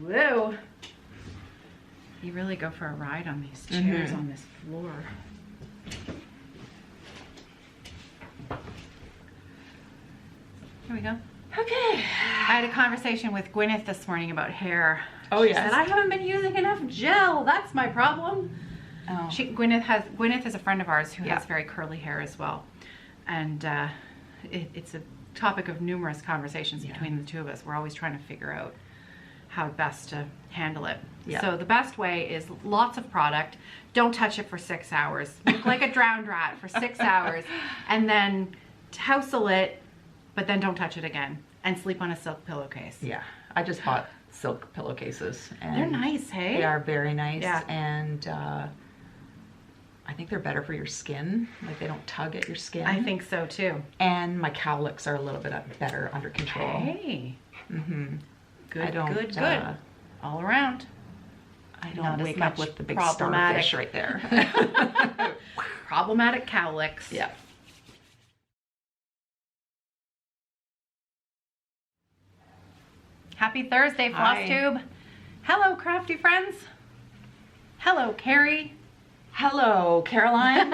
Whoa. You really go for a ride on these chairs on this floor. Here we go. Okay. I had a conversation with Gwyneth this morning about hair. Oh, she yes. said, I haven't been using enough gel. That's my problem. Oh. Gwyneth is a friend of ours who has very curly hair as well. And it's a topic of numerous conversations between the two of us. We're always trying to figure out how best to handle it. So the best way is lots of product. Don't touch it for 6 hours. Look like a drowned rat for 6 hours. And then tousle it, but then don't touch it again. And sleep on a silk pillowcase. Yeah, I just bought silk pillowcases. And they're nice, hey? They are very nice. Yeah. And I think they're better for your skin. Like they don't tug at your skin. I think so too. And my cowlicks are a little bit better under control. Hey. Good, good. All around. I don't wake up with the big starfish right there. Problematic cowlicks. Yeah. Happy Thursday, Flosstube. Hello, crafty friends. Hello, Kerri. Hello, Caroline.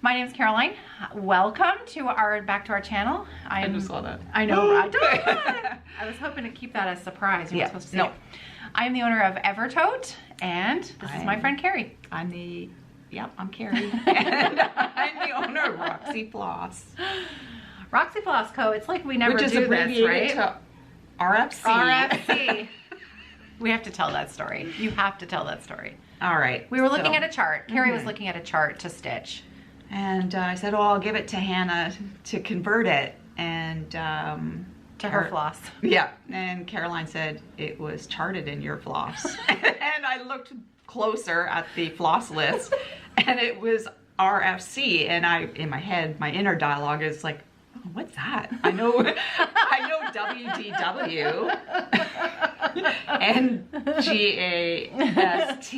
My name's Caroline. Welcome to back to our channel. I just saw that. I know, right? I was hoping to keep that as a surprise. You're supposed to say it. I am the owner of Evertote, and this is my friend Kerri. I'm Kerri. And I'm the owner of Roxy Floss. Roxy Floss Co. It's like we never Which is do this, abbreviated right? to RFC. RFC. We have to tell that story. You have to tell that story. All right. We were looking at a chart. Kerri was looking at a chart to stitch. And I said, oh, I'll give it to Hannah to convert it. And to her floss. Yeah. And Caroline said it was charted in your floss. And I looked closer at the floss list and it was RFC. And in my head, my inner dialogue is like, oh, what's that? I know WDW and GAST.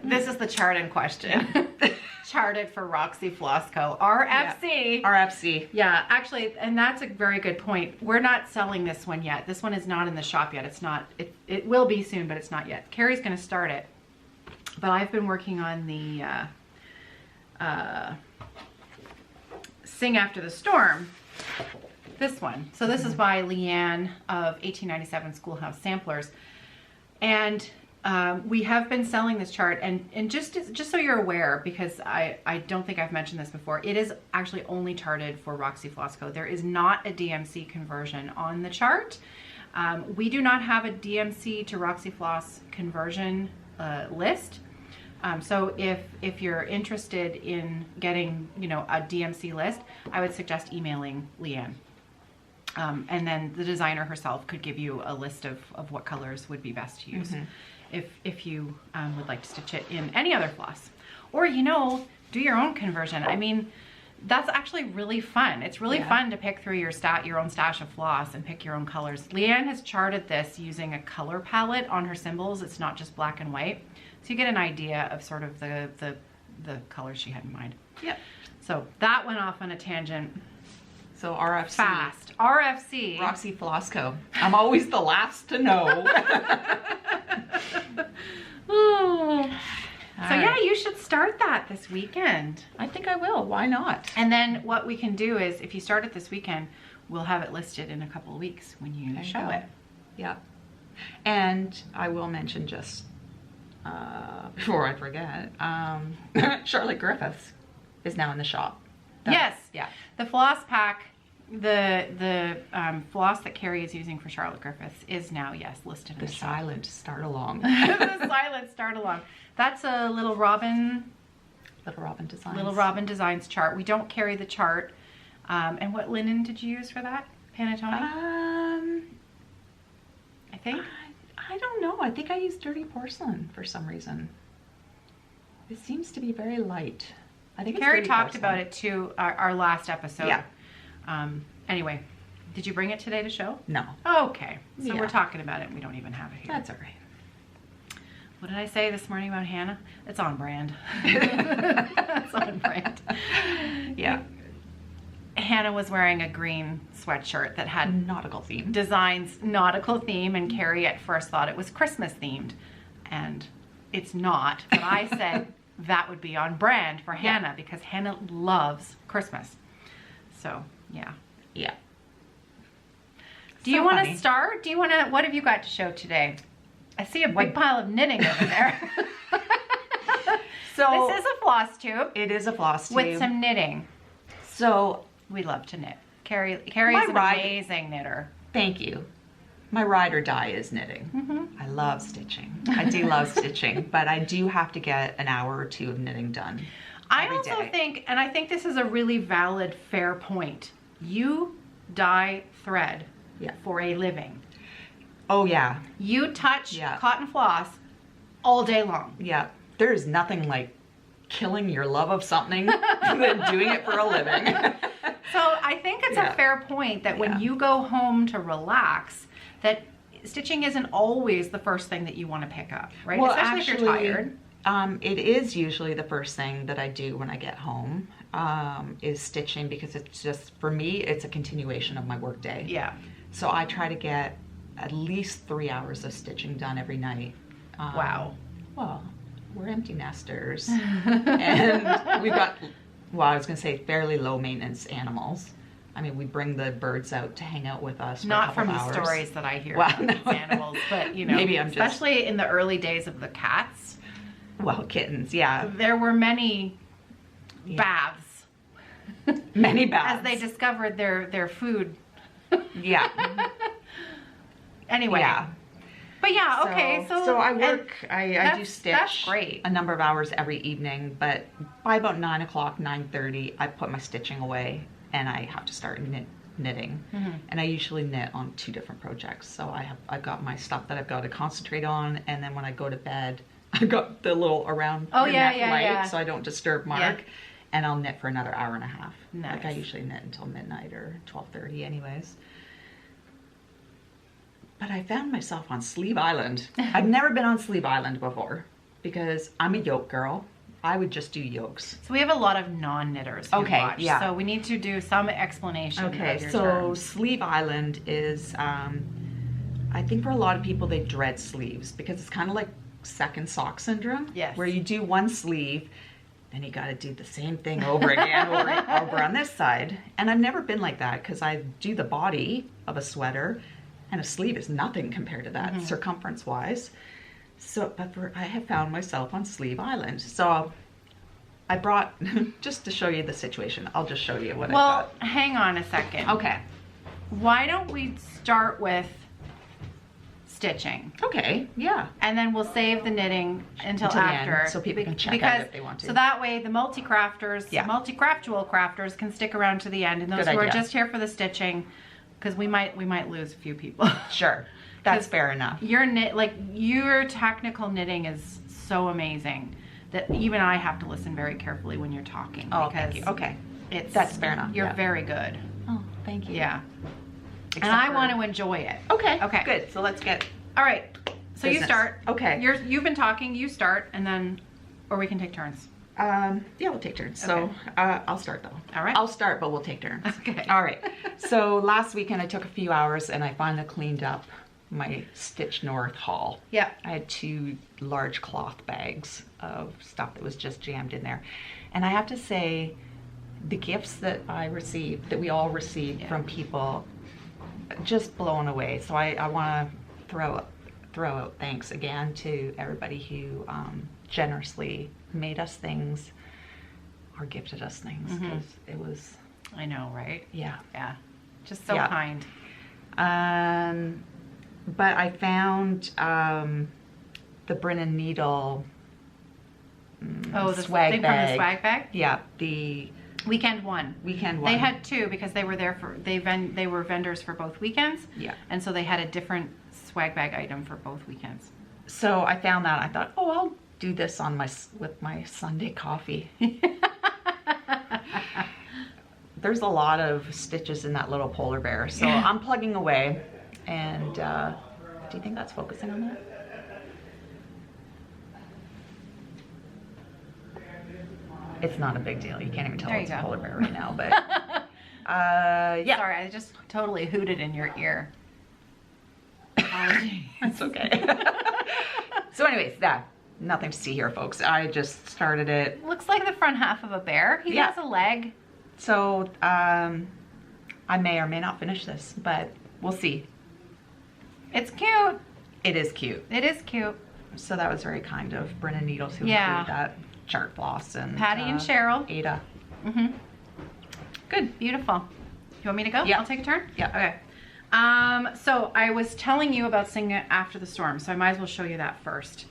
This is the chart in question. Charted for Roxy Floss Co. RFC. Yeah. RFC. Yeah, actually, and that's a very good point. We're not selling this one yet. This one is not in the shop yet. It's not, it will be soon, but it's not yet. Kerri's gonna start it. But I've been working on the Sing After the Storm, this one. So this is by Leanne of 1897 Schoolhouse Samplers. And we have been selling this chart, and just so you're aware, because I don't think I've mentioned this before, it is actually only charted for Roxy Floss Co. There is not a DMC conversion on the chart. We do not have a DMC to Roxy Floss conversion list. So if you're interested in getting, a DMC list, I would suggest emailing Leanne. And then the designer herself could give you a list of what colors would be best to use if you would like to stitch it in any other floss. Or, do your own conversion. I mean, that's actually really fun. It's really fun to pick through your own stash of floss and pick your own colors. Leanne has charted this using a color palette on her symbols. It's not just black and white. So you get an idea of sort of the colors she had in mind. Yep. So that went off on a tangent. So RFC. Fast. RFC. Roxy Floss Co. I'm always the last to know. So yeah, you should start that this weekend. I think I will. Why not? And then what we can do is, if you start it this weekend, we'll have it listed in a couple of weeks when you show it. Yeah. And I will mention just before I forget, Charlotte Griffith is now in the shop. Yes. Yeah. The floss pack, the floss that Kerri is using for Charlotte Griffith is now, listed in the shop. The silent start along. The silent start along. That's a Little Robin Designs. Little Robin Designs chart. We don't carry the chart. And what linen did you use for that? Panettone? I think. I don't know. I think I used dirty porcelain for some reason. It seems to be very light. I think Kerri talked about it too, our last episode. Yeah. Anyway, did you bring it today to show? No. Okay. So we're talking about it and we don't even have it here. That's all right. What did I say this morning about Hannah? It's on brand. It's on brand. Yeah. Hannah was wearing a green sweatshirt that had Nautical theme. designs, nautical theme, and Kerri at first thought it was Christmas themed, and it's not. But I said that would be on brand for Hannah because Hannah loves Christmas. So yeah. Yeah. Do you want to start? Do you want to? What have you got to show today? I see a big pile of knitting over there. So this is a floss tube. It is a floss tube with some knitting. So we love to knit. Kerri is an amazing knitter. Thank you. My ride or die is knitting. I love stitching. I do love stitching, but I do have to get an hour or two of knitting done. I also think, and I think this is a really valid, fair point. You dye thread for a living. Oh yeah. You touch cotton floss all day long. Yeah. There is nothing like killing your love of something than doing it for a living. So I think it's a fair point that when you go home to relax, that stitching isn't always the first thing that you want to pick up, right? Well, especially if you're tired. It is usually the first thing that I do when I get home, is stitching, because it's just, for me, it's a continuation of my work day. Yeah. So I try to get at least 3 hours of stitching done every night. Wow. Well, we're empty nesters, and we've got, well, I was going to say fairly low maintenance animals. I mean, we bring the birds out to hang out with us for Not a from couple the hours. stories that I hear about these animals, but you know, maybe I'm especially in the early days of the cats. Well, kittens, yeah. There were many baths. Many baths. As they discovered their food. Yeah. Anyway. Yeah. But yeah, okay. So I work, I do stitch that's great. a number of hours every evening, but by about 9 o'clock, 9:30, I put my stitching away and I have to start knitting. And I usually knit on 2 different projects. So I've got my stuff that I've got to concentrate on, and then when I go to bed, I've got the little around neck light so I don't disturb Mark, and I'll knit for another hour and a half. Nice. Like I usually knit until midnight or 12:30 anyways. But I found myself on Sleeve Island. I've never been on Sleeve Island before because I'm a yoke girl. I would just do yokes. So we have a lot of non-knitters who watch. So we need to do some explanation. Okay, of your so terms. Sleeve Island is, I think for a lot of people they dread sleeves because it's kind of like second sock syndrome. Yes. Where you do one sleeve, then you got to do the same thing over again over on this side. And I've never been like that because I do the body of a sweater, and a sleeve is nothing compared to that circumference-wise. So, but I have found myself on Sleeve Island. So I brought, just to show you the situation, I'll just show you what I got. Well, hang on a second. Okay. Why don't we start with stitching? Okay, yeah. And then we'll save the knitting until the after. end, so people can check out if they want to. So that way the multi-crafters, multi-craftual crafters can stick around to the end. And those who are just here for the stitching, because we might lose a few people. Sure, that's fair enough. Your technical knitting is so amazing that even I have to listen very carefully when you're talking. Oh, thank you. Okay, that's fair enough. You're very good. Oh, thank you. Yeah. And I want to enjoy it. Okay. Okay. Good. So let's get. All right. So business. You start. Okay. You've been talking. You start, and then, or we can take turns. Yeah, we'll take turns. So I'll start though. All right. I'll start, but we'll take turns. Okay. All right. So last weekend I took a few hours and I finally cleaned up my Stitch North haul. Yeah. I had 2 large cloth bags of stuff that was just jammed in there. And I have to say, the gifts that I received, that we all received from people, just blown away. So I want to throw out thanks again to everybody who generously made us things or gifted us things, because it was, I know, right? yeah, just so kind. But I found the Brennan Needle the swag thing bag. From the swag bag. Yeah, the weekend one. They had 2 because they were there for they were vendors for both weekends. Yeah, and so they had a different swag bag item for both weekends. So I found that. I thought, oh, I'll do this with my Sunday coffee. There's a lot of stitches in that little polar bear, so I'm plugging away. And do you think that's focusing on that? It's not a big deal. You can't even tell it's a polar bear right now, but Yeah. Sorry, I just totally hooted in your ear. Apologies. That's okay. So anyways, yeah, nothing to see here, folks. I just started it. Looks like the front half of a bear. He Yeah. has a leg. So I may or may not finish this, but we'll see. It's cute. It is cute. It is cute. So that was very kind of Brennan Needles who Yeah. included that chart floss and Patty and Cheryl. Ada. Mm-hmm. Good. Beautiful. You want me to go? Yeah. I'll take a turn? Yeah. Okay. So I was telling you about Sing After the Storm, so I might as well show you that first.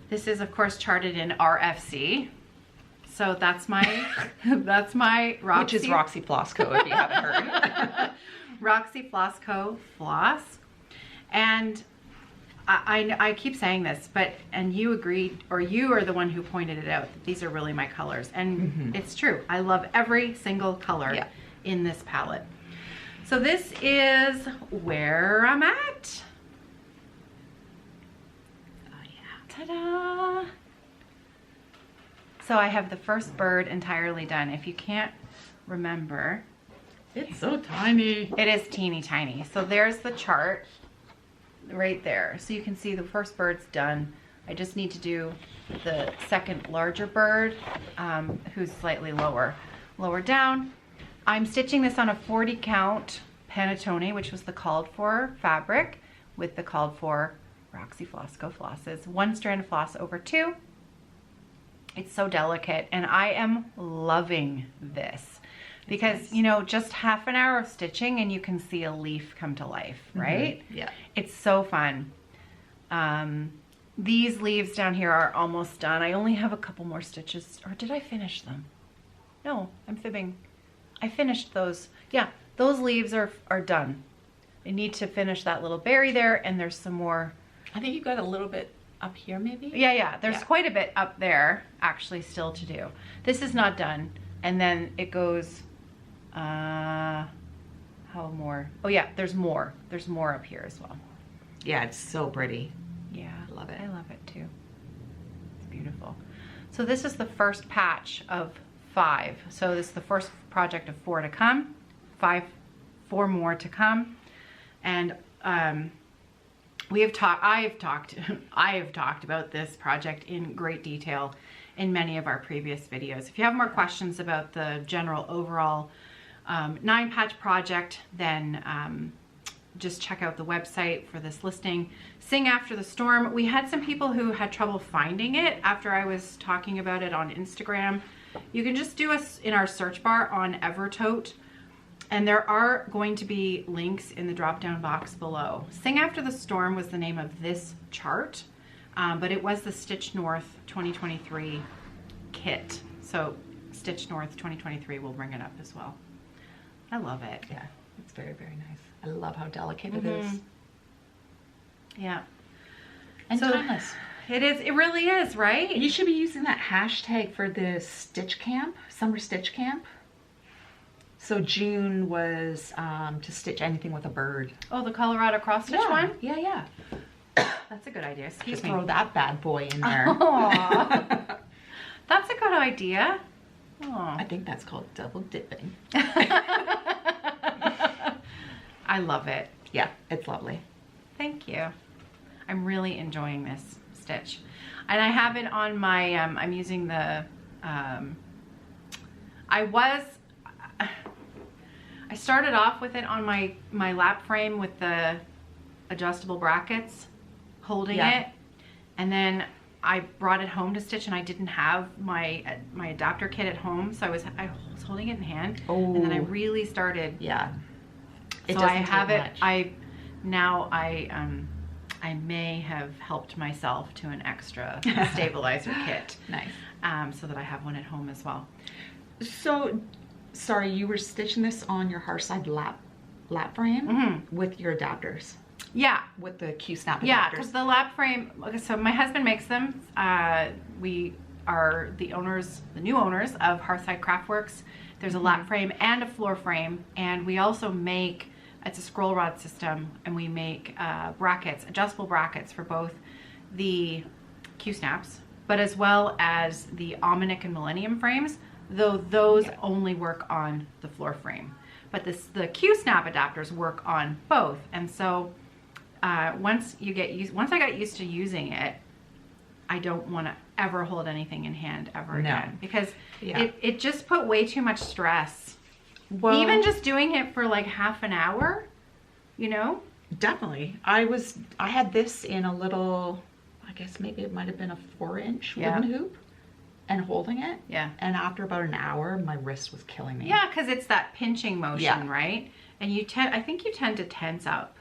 This is, of course, charted in RFC. So that's my, that's my Roxy. Which is Roxy Floss Co, if you haven't heard. Roxy Floss Co. Floss. And I keep saying this, but, and you agreed, or you are the one who pointed it out, that these are really my colors. And it's true. I love every single color in this palette. So this is where I'm at. Oh yeah. Ta-da! So I have the first bird entirely done. If you can't remember. It's so tiny. It is teeny tiny. So there's the chart right there. So you can see the first bird's done. I just need to do the second larger bird, who's slightly lower down. I'm stitching this on a 40 count Panettone, which was the called for fabric, with the called for Roxy Floss Co flosses. 1 strand of floss over 2. It's so delicate, and I am loving this because, you know, just half an hour of stitching and you can see a leaf come to life, right? Yeah. It's so fun. These leaves down here are almost done. I only have a couple more stitches, or did I finish them? No, I'm fibbing. I finished those. Yeah, those leaves are done. I need to finish that little berry there, and there's some more. I think you got a little bit up here, maybe? Yeah, there's quite a bit up there actually still to do. This is not done, and then it goes, how more? Oh yeah, there's more. There's more up here as well. Yeah, it's so pretty. Yeah, I love it. I love it too. It's beautiful. So this is the first patch of 5. So this is the first project of 4 to come. 4 more to come, and I have talked about this project in great detail in many of our previous videos. If you have more questions about the general overall 9-patch project, then just check out the website for this listing. Sing After the Storm. We had some people who had trouble finding it after I was talking about it on Instagram. You can just do us in our search bar on Evertote, and there are going to be links in the drop-down box below. Sing After the Storm was the name of this chart, but it was the Stitch North 2023 kit. So Stitch North 2023 will bring it up as well. I love it. Yeah, it's very, very nice. I love how delicate it is. Yeah. And So- timeless. It is. It really is, right? You should be using that hashtag for the Stitch Camp, Summer Stitch Camp. So June was to stitch anything with a bird. Oh, the Colorado cross stitch one? Yeah. That's a good idea. Excuse Just me. throw that bad boy in there. Aw. That's a good idea. Aw. I think that's called double dipping. I love it. Yeah, it's lovely. Thank you. I'm really enjoying this stitch. And I have it on my, I'm using the, I started off with it on my lap frame with the adjustable brackets holding it. And then I brought it home to stitch, and I didn't have my adapter kit at home. So I was holding it in hand. Oh. And then I really started. Yeah. It So doesn't I have take it. much. I may have helped myself to an extra stabilizer kit, Nice. so that I have one at home as well. So, sorry, you were stitching this on your Harside lap frame with your adapters, Yeah, with the Q-snap adapters. yeah, because the lap frame. Okay, so my husband makes them. We are the new owners of Harside Craftworks. There's a lap frame and a floor frame, and we also make. It's a scroll rod system, and we make brackets, adjustable brackets for both the Q-snaps, but as well as the Almanac and Millennium frames, though those only work on the floor frame. but the Q-snap adapters work on both. And so once I got used to using it, I don't want to ever hold anything in hand ever again, because it just put way too much stress. Well, even just doing it for like half an hour, you know? Definitely. I had this in a little, I guess maybe it might have been a 4-inch wooden hoop, and holding it. Yeah. And after about an hour, my wrist was killing me. Yeah, because it's that pinching motion, right? And I think you tend to tense up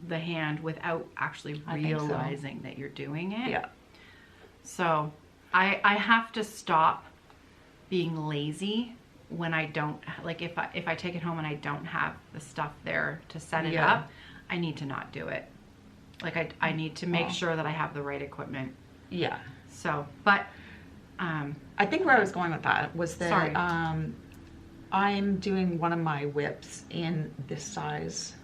the hand without actually realizing that you're doing it. Yeah. So I have to stop being lazy when I don't, like if I take it home and I don't have the stuff there to set it up, I need to not do it. Like I need to make sure that I have the right equipment. Yeah. So, but I think where I was going with that was that I'm doing one of my whips in this size.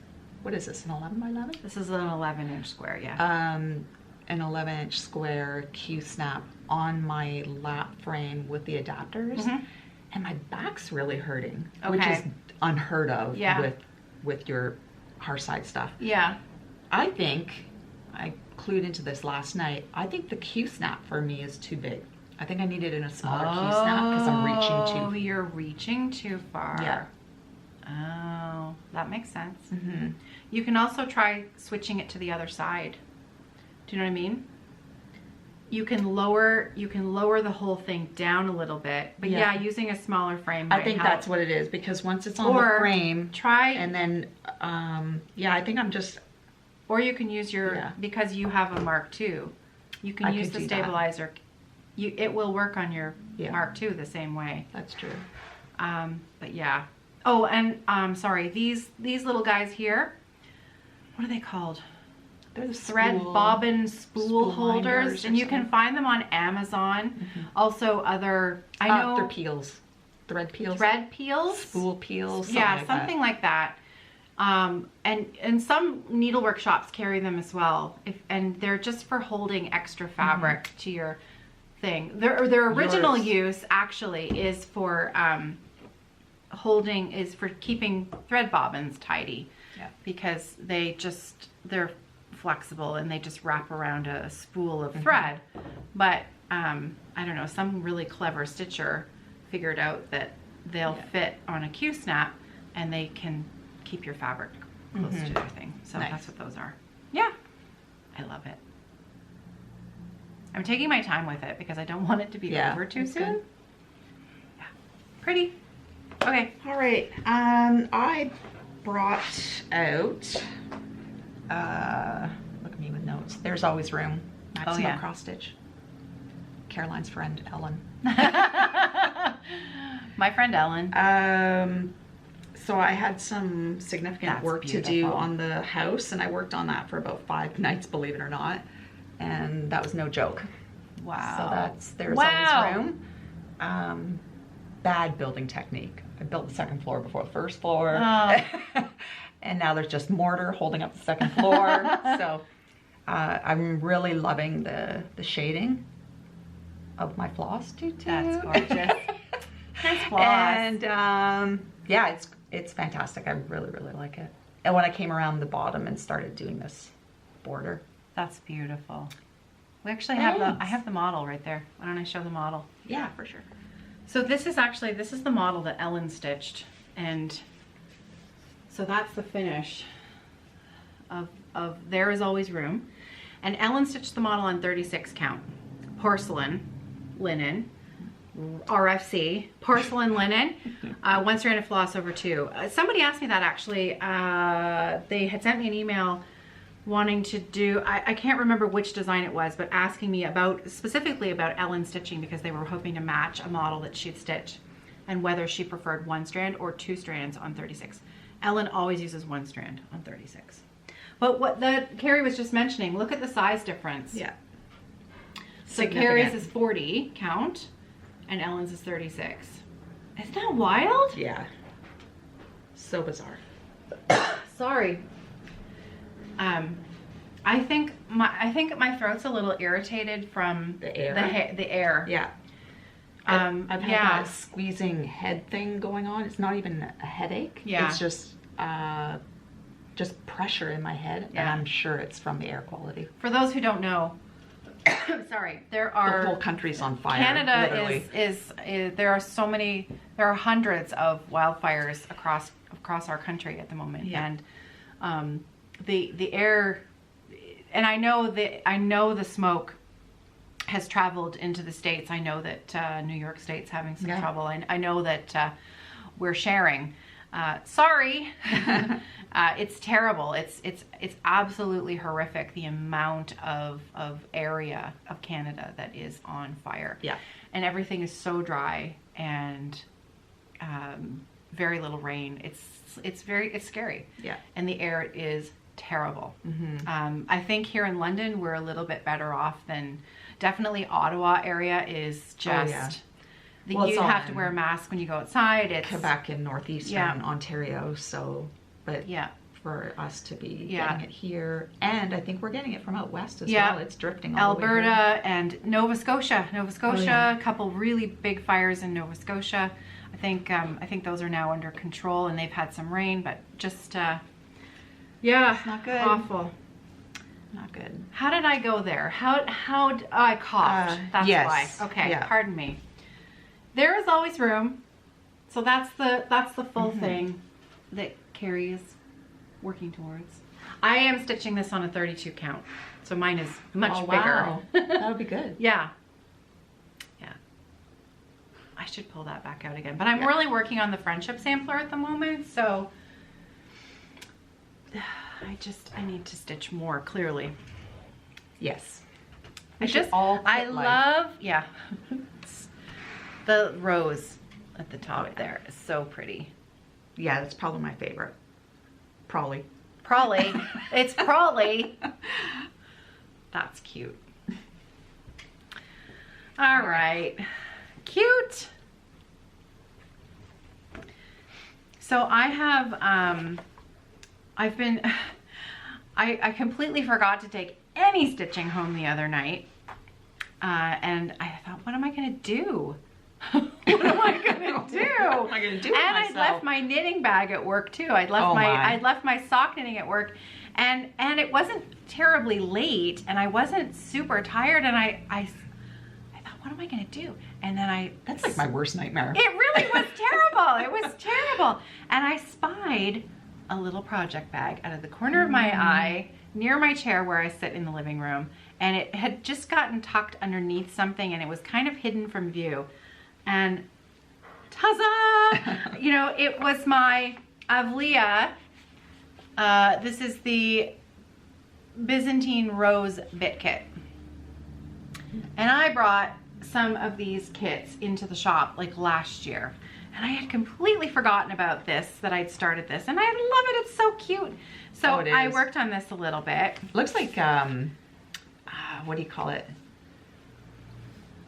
What is this, an 11 by 11? This is an 11-inch square, yeah. An 11-inch square Q-snap on my lap frame with the adapters. And my back's really hurting, which is unheard of with your Harside stuff. Yeah. I think, I clued into this last night, I think the Q-snap for me is too big. I think I need it in a smaller Q-snap because I'm reaching too. Oh, you're reaching too far. Yeah. Oh, that makes sense. You can also try switching it to the other side. Do you know what I mean? You can lower the whole thing down a little bit, but yeah, using a smaller frame might I think help. that's what it is, because once it's on the frame, and then I think I'm just. Or you can use your because you have a Mark II. You can use the stabilizer. It will work on your Mark II the same way. That's true. But yeah. Oh, and sorry, these little guys here. What are they called? They're thread bobbin spool holders, and you can find them on Amazon. Also, other they're peels, thread peels, spool peels. Something like that. And some needlework shops carry them as well. And they're just for holding extra fabric to your thing. Their original use actually is for keeping thread bobbins tidy. Yeah. Because they're flexible and they just wrap around a spool of thread. But I don't know, some really clever stitcher figured out that they'll fit on a Q-snap and they can keep your fabric close to their thing. So that's what those are. Yeah, I love it. I'm taking my time with it because I don't want it to be over too soon. Good. Yeah, pretty. Okay. All right. I brought out. Look at me with notes. There's always room. Maximum cross stitch. Caroline's friend Ellen. My friend Ellen. So I had some significant work to do on the house, and I worked on that for about 5 nights, believe it or not, and that was no joke. Wow. So there's always room. Bad building technique. I built the second floor before the first floor. And now there's just mortar holding up the second floor. So I'm really loving the shading of my floss tutu. That's gorgeous. Nice floss. And it's fantastic. I really, really like it. And when I came around the bottom and started doing this border. That's beautiful. We actually have I have the model right there. Why don't I show the model? Yeah, for sure. So this is the model that Ellen stitched, and so that's the finish of There Is Always Room. And Ellen stitched the model on 36 count. Porcelain, linen, RFC, porcelain linen, 1 strand of floss over 2. Somebody asked me that actually. They had sent me an email wanting to do, I can't remember which design it was, but asking me specifically about Ellen stitching, because they were hoping to match a model that she'd stitched and whether she preferred 1 strand or 2 strands on 36. Ellen always uses 1 strand on 36. But what Kerri was just mentioning, look at the size difference. Yeah. So Kerri's is 40 count and Ellen's is 36. Isn't that wild? Yeah. So bizarre. Sorry. I think my throat's a little irritated from the air. The air. Yeah. I've had that squeezing head thing going on. It's not even a headache. Yeah. It's just pressure in my head, and I'm sure it's from the air quality. For those who don't know, sorry, there are... The whole country's on fire. Canada is there are hundreds of wildfires across our country at the moment. Yeah. And the air, and I know the smoke has traveled into the States. I know that New York State's having some trouble. I know that we're sharing. Sorry. It's terrible. It's absolutely horrific, the amount of area of Canada that is on fire. Yeah. And everything is so dry and very little rain. It's scary. Yeah. And the air is terrible. Mm-hmm. I think here in London we're a little bit better off than definitely Ottawa area is just you have to wear a mask when you go outside. It's Quebec and northeastern Ontario, but for us to be getting it here, and I think we're getting it from out west as well. It's drifting all the way Alberta here. And Nova Scotia, a couple really big fires in Nova Scotia. I think those are now under control, and they've had some rain, but just it's not good. Awful. Not good. How did I go there? I coughed. That's why. Okay, pardon me. There is always room. So that's the full thing that Kerri is working towards. I am stitching this on a 32 count. So mine is much bigger. That would be good. Yeah. I should pull that back out again. But I'm really working on the friendship sampler at the moment, so I need to stitch more clearly. Yes. I love the rose at the top there is so pretty. Yeah, that's probably my favorite. Probably. It's probably. That's cute. All right. Cute. So I have I completely forgot to take any stitching home the other night, and I thought, what am I gonna do? What am I gonna do? What am I gonna do with and myself? I'd left my knitting bag at work too. I'd left my sock knitting at work, and it wasn't terribly late, and I wasn't super tired, and I thought, what am I gonna do? And then that's like my worst nightmare. It really was terrible. It was terrible. And I spied a little project bag out of the corner of my eye near my chair where I sit in the living room, and it had just gotten tucked underneath something, and it was kind of hidden from view. And ta-za! It was my Avlia. This is the Byzantine Rose Bit Kit. And I brought some of these kits into the shop like last year. And I had completely forgotten about this, that I'd started this. And I love it. It's so cute. So I worked on this a little bit. Looks like, what do you call it?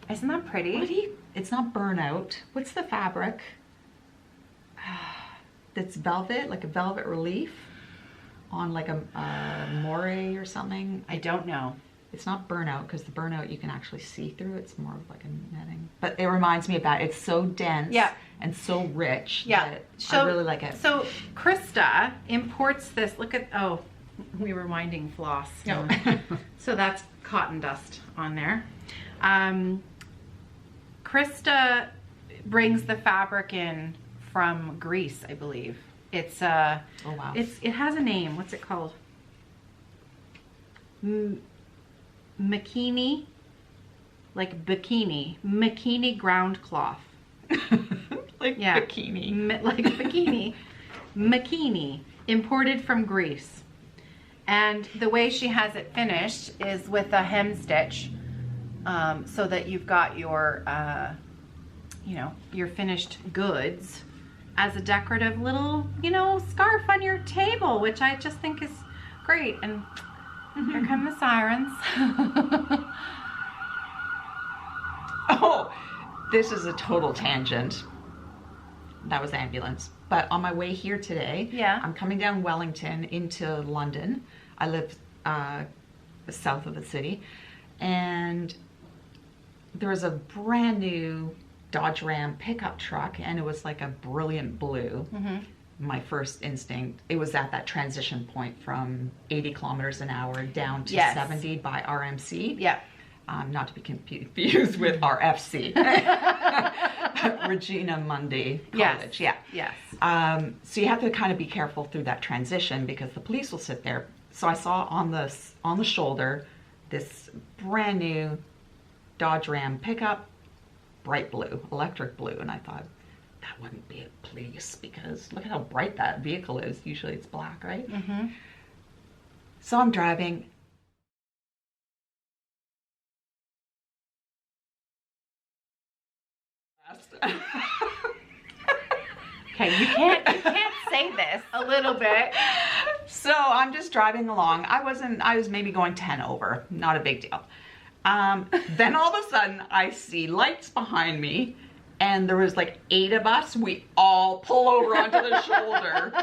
Isn't that pretty? It's not burnout. What's the fabric? That's velvet, like a velvet relief on like a moire or something. I don't know. It's not burnout, because the burnout you can actually see through. It's more of like a netting. But it reminds me of that. It's so dense and so rich that I really like it. So Krista imports this. Look at, we were winding floss. No. So that's cotton dust on there. Krista brings the fabric in from Greece, I believe. It's oh wow. It has a name. What's it called? Makini, like bikini ground cloth. Bikini. Like bikini. Makini, imported from Greece. And the way she has it finished is with a hem stitch, so that you've got your, your finished goods as a decorative little, scarf on your table, which I just think is great. And here come the sirens. Oh, this is a total tangent. That was the ambulance. But on my way here today, I'm coming down Wellington into London. I live south of the city. And there was a brand new Dodge Ram pickup truck, and it was like a brilliant blue. My first instinct, it was at that transition point from 80 kilometers an hour down to 70 by RMC. Yeah. Not to be confused with RFC. Regina Mundi College. Yes. Yes. So you have to kind of be careful through that transition because the police will sit there. So I saw on the shoulder this brand new Dodge Ram pickup, bright blue, electric blue, and I thought that wouldn't be a police because look at how bright that vehicle is. Usually it's black, right? So I'm driving. Okay, you can't say this a little bit. So I'm just driving along. I was maybe going 10 over, not a big deal. Then all of a sudden I see lights behind me and there was like 8 of us. We all pull over onto the shoulder.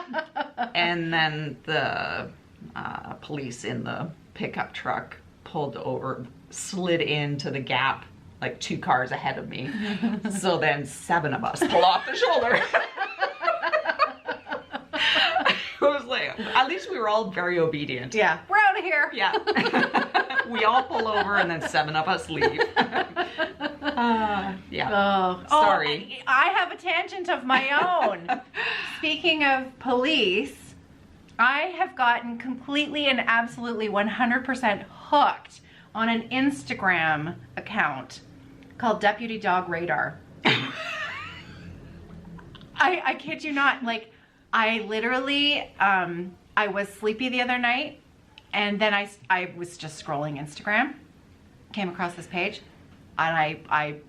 And then the police in the pickup truck pulled over, slid into the gap like 2 cars ahead of me. So then 7 of us pull off the shoulder. It was like, at least we were all very obedient. Yeah, we're out of here. Yeah. We all pull over and then 7 of us leave. Yeah. Oh, sorry. I have a tangent of my own. Speaking of police, I have gotten completely and absolutely 100% hooked on an Instagram account called Deputy Dog Radar. I kid you not, like, I literally, I was sleepy the other night, and then I was just scrolling Instagram, came across this page, and I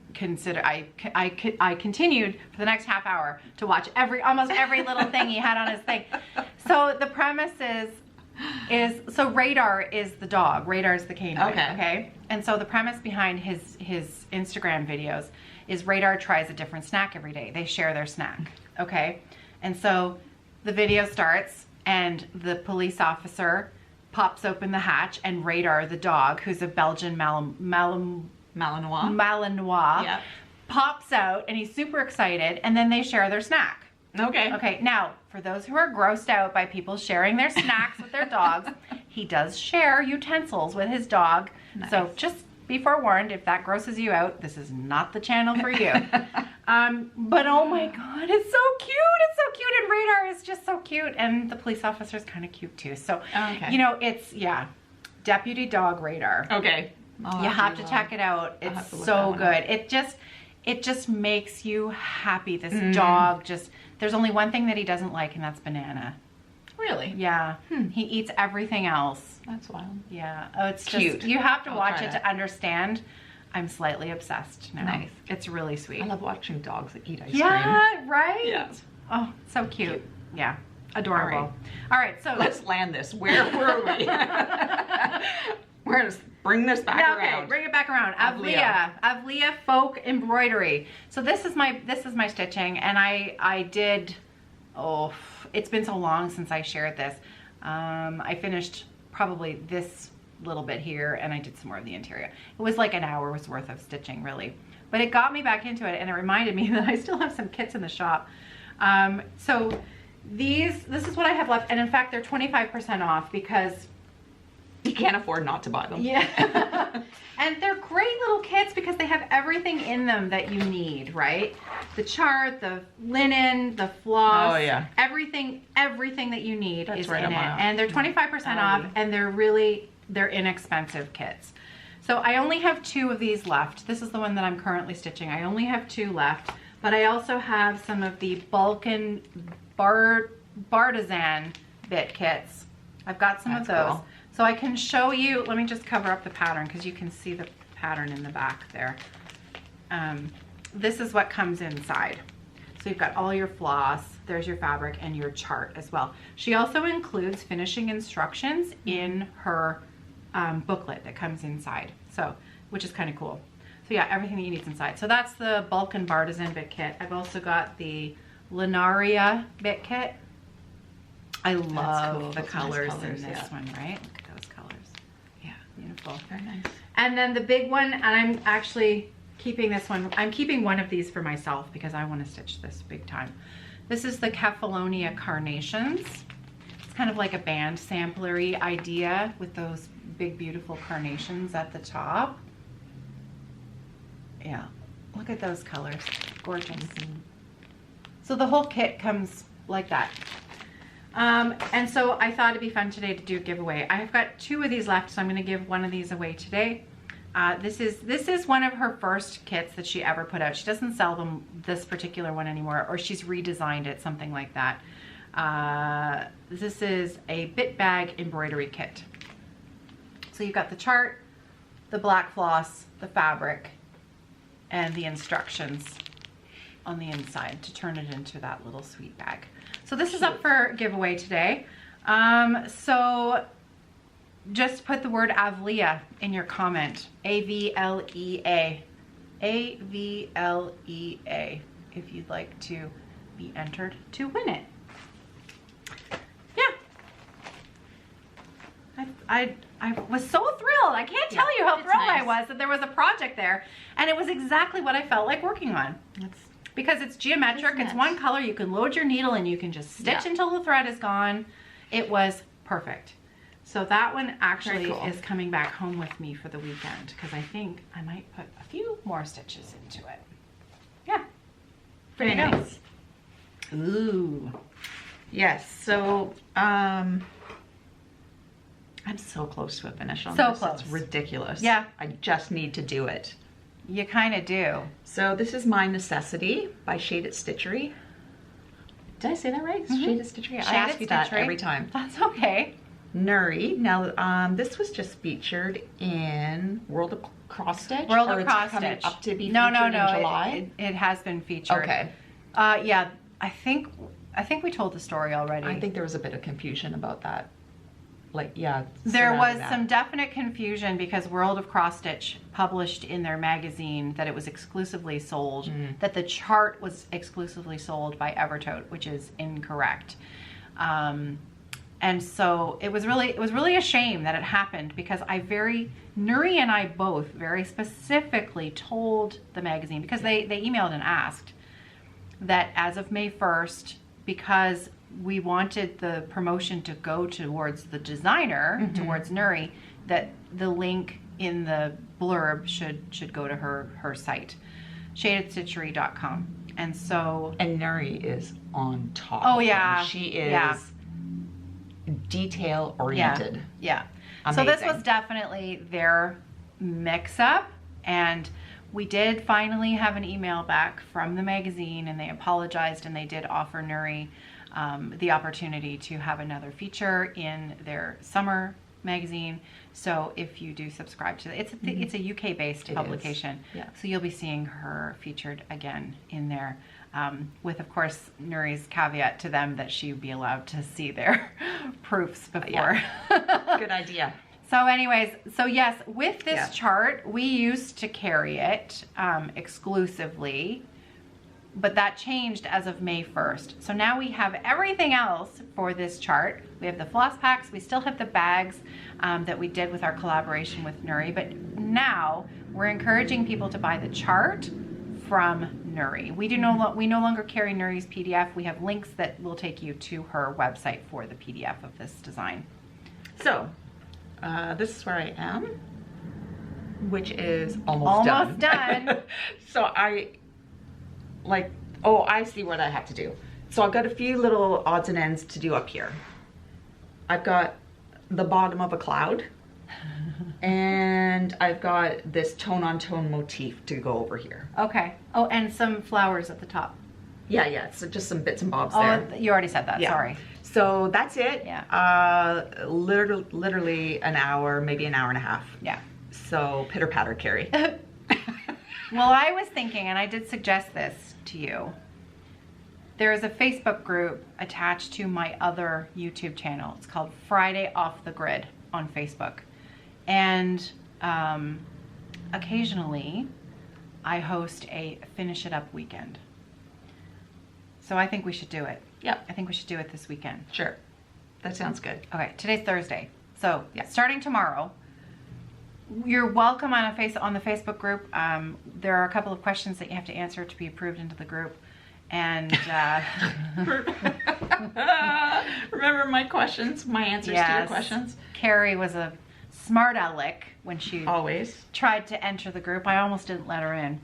continued for the next half hour to watch almost every little thing he had on his thing. So the premise is so Radar is the dog, Radar is the canine, okay? And so the premise behind his Instagram videos is Radar tries a different snack every day. They share their snack, okay? And so the video starts and the police officer pops open the hatch and Radar, the dog, who's a Belgian Malinois, Yeah. pops out and he's super excited, and then they share their snack. Okay. Okay, now, for those who are grossed out by people sharing their snacks with their dogs, he does share utensils with his dog. Nice. So just be forewarned, if that grosses you out, this is not the channel for you. But oh my God, it's so cute. It's so cute. And Radar is just so cute. And the police officer is kind of cute too. So, you know, it's, yeah, Deputy Dog Radar. Okay. You have to check it out. It's so good. It just makes you happy. This dog just, there's only one thing that he doesn't like, and that's banana. Really? Yeah. He eats everything else. That's wild. Yeah. Oh, it's Cute. just, you have to I'll watch try it that. to understand. I'm slightly obsessed now. Nice. It's really sweet. I love watching dogs that eat ice cream. Yeah, right? Yeah. Oh, so cute. Yeah. Adorable. All right, so Let's land this. Where were we? We're gonna bring this back now, around. okay, bring it back around. Avlia folk embroidery. So this is my stitching, and I did. Oh, it's been so long since I shared this. I finished probably this little bit here, and I did some more of the interior. It was like an hour's worth of stitching, really, but it got me back into it, and it reminded me that I still have some kits in the shop. So this is what I have left, and in fact, they're 25% off because You can't afford not to buy them. yeah. And they're great little kits because they have everything in them that you need, right? The chart, the linen, the floss. Oh, yeah. Everything that you need That's is right in it. on my And they're 25% off, and they're inexpensive kits. So I only have 2 of these left. This is the one that I'm currently stitching. I only have 2 left, but I also have some of the Balkan Bartizan bit kits. I've got some of those. Cool. So I can show you, let me just cover up the pattern because you can see the pattern in the back there. This is what comes inside. So you've got all your floss, there's your fabric, and your chart as well. She also includes finishing instructions in her booklet that comes inside, so which is kind of cool. So yeah, everything that you need is inside. So that's the Balkan Bartizan bit kit. I've also got the Linaria bit kit. I love cool. the Those colors, nice colors, in this yeah. one, right? Look at those colors. Yeah, beautiful. Very nice. And then the big one, and I'm actually keeping this one. I'm keeping one of these for myself because I want to stitch this big time. This is the Kefalonia Carnations. It's kind of like a band samplery idea with those big, beautiful carnations at the top. Yeah, look at those colors, gorgeous. So the whole kit comes like that. And so I thought it'd be fun today to do a giveaway. I have got 2 of these left, so I'm gonna give one of these away today. This is one of her first kits that she ever put out. She doesn't sell them, this particular one anymore, or she's redesigned it, something like that. This is a bit bag embroidery kit. So you've got the chart, the black floss, the fabric, and the instructions on the inside to turn it into that little sweet bag. So this is up for giveaway today. So just put the word Avlia in your comment. A-V-L-E-A. A-V-L-E-A if you'd like to be entered to win it. Yeah. I was so thrilled. I can't tell you how thrilled I was that there was a project there, and it was exactly what I felt like working on. Because it's geometric, it's one color, you can load your needle and you can just stitch until the thread is gone. It was perfect. So that one actually is coming back home with me for the weekend because I think I might put a few more stitches into it. Yeah. Very nice. Ooh. Yes, so I'm so close to a finish on this. So close. It's ridiculous. Yeah. I just need to do it. You kind of do. So this is My Necessity by Shaded Stitchery. Did I say that right? Shaded Stitchery? I ask you that every time. That's okay. Nuri. Now, this was just featured in World of Cross Stitch. World of Cross Stitch. Up to be featured no. in July. It has been featured. Okay. Yeah. I think we told the story already. I think there was a bit of confusion about that. Like, yeah. There was some definite confusion because World of Cross Stitch published in their magazine that it was exclusively sold, that the chart was exclusively sold by Evertote, which is incorrect. And so it was really a shame that it happened because Nuri and I both very specifically told the magazine, because they emailed and asked that as of May 1st, because we wanted the promotion to go towards the designer, towards Nuri, that the link in the blurb should go to her site, shadedstitchery.com. And so... And Nuri is on top. Oh, yeah. She is detail-oriented. Yeah. Amazing. So this was definitely their mix-up, and we did finally have an email back from the magazine, and they apologized, and they did offer Nuri the opportunity to have another feature in their summer magazine. So if you do subscribe to it, it's a UK-based publication. Yeah. So you'll be seeing her featured again in there, with, of course, Nuri's caveat to them that she would be allowed to see their proofs before. Yeah. Good idea. So anyways, so yes, with this chart, we used to carry it exclusively, but that changed as of May 1st. So now we have everything else for this chart. We have the floss packs, we still have the bags that we did with our collaboration with Nuri, but now we're encouraging people to buy the chart from Nuri. We no longer carry Nuri's PDF. We have links that will take you to her website for the PDF of this design. So, this is where I am, which is almost done. So I see what I have to do. So I've got a few little odds and ends to do up here. I've got the bottom of a cloud, and I've got this tone-on-tone motif to go over here. Okay. Oh, and some flowers at the top. Yeah, so just some bits and bobs there. Oh, you already said that, sorry. So that's it. Yeah. Literally an hour, maybe an hour and a half. Yeah. So pitter-patter, Kerri. Well, I was thinking, and I did suggest this to you, there is a Facebook group attached to my other YouTube channel. It's called Friday Off the Grid on Facebook. And occasionally I host a Finish It Up weekend. So I think we should do it. Yep. I think we should do it this weekend. Sure. That sounds good. Okay, today's Thursday. So starting tomorrow, You're welcome on the Facebook group. There are a couple of questions that you have to answer to be approved into the group. And remember my questions, my answers to your questions? Kerri was a smart aleck when she always tried to enter the group. I almost didn't let her in.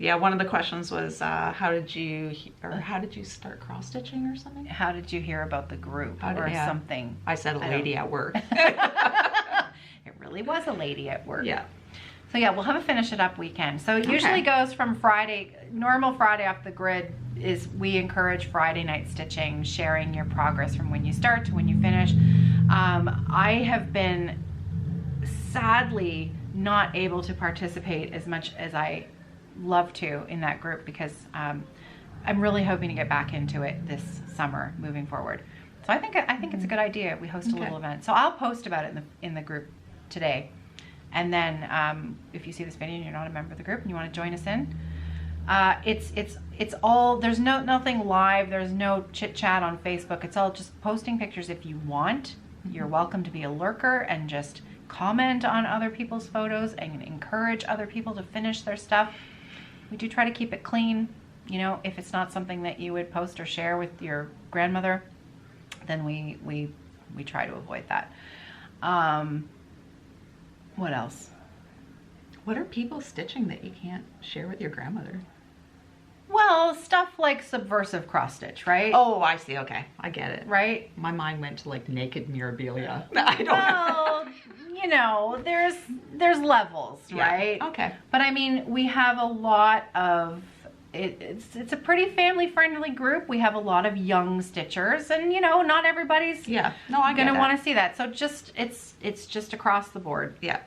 Yeah, one of the questions was how did you start cross stitching or something? How did you hear about the group something? I said a lady at work. It really was a lady at work. Yeah. So yeah, we'll have a finish it up weekend. So it usually goes from Friday, normal Friday off the grid is we encourage Friday night stitching, sharing your progress from when you start to when you finish. I have been sadly not able to participate as much as I love to in that group because I'm really hoping to get back into it this summer moving forward. So I think it's a good idea. We host a little event. So I'll post about it in the group today. And then if you see this video and you're not a member of the group and you want to join us in, it's all, there's nothing live, there's no chit chat on Facebook. It's all just posting pictures if you want. You're welcome to be a lurker and just comment on other people's photos and encourage other people to finish their stuff. We do try to keep it clean. You know, if it's not something that you would post or share with your grandmother, then we try to avoid that. What else? What are people stitching that you can't share with your grandmother? Well, stuff like subversive cross stitch, right? Oh, I see. Okay, I get it. Right? My mind went to like naked mirabilia. I don't know. Well, you know, there's levels, right? Okay. But I mean, we have a lot of it's a pretty family friendly group. We have a lot of young stitchers, and you know, not everybody's gonna want to see that. So just it's just across the board. Yeah.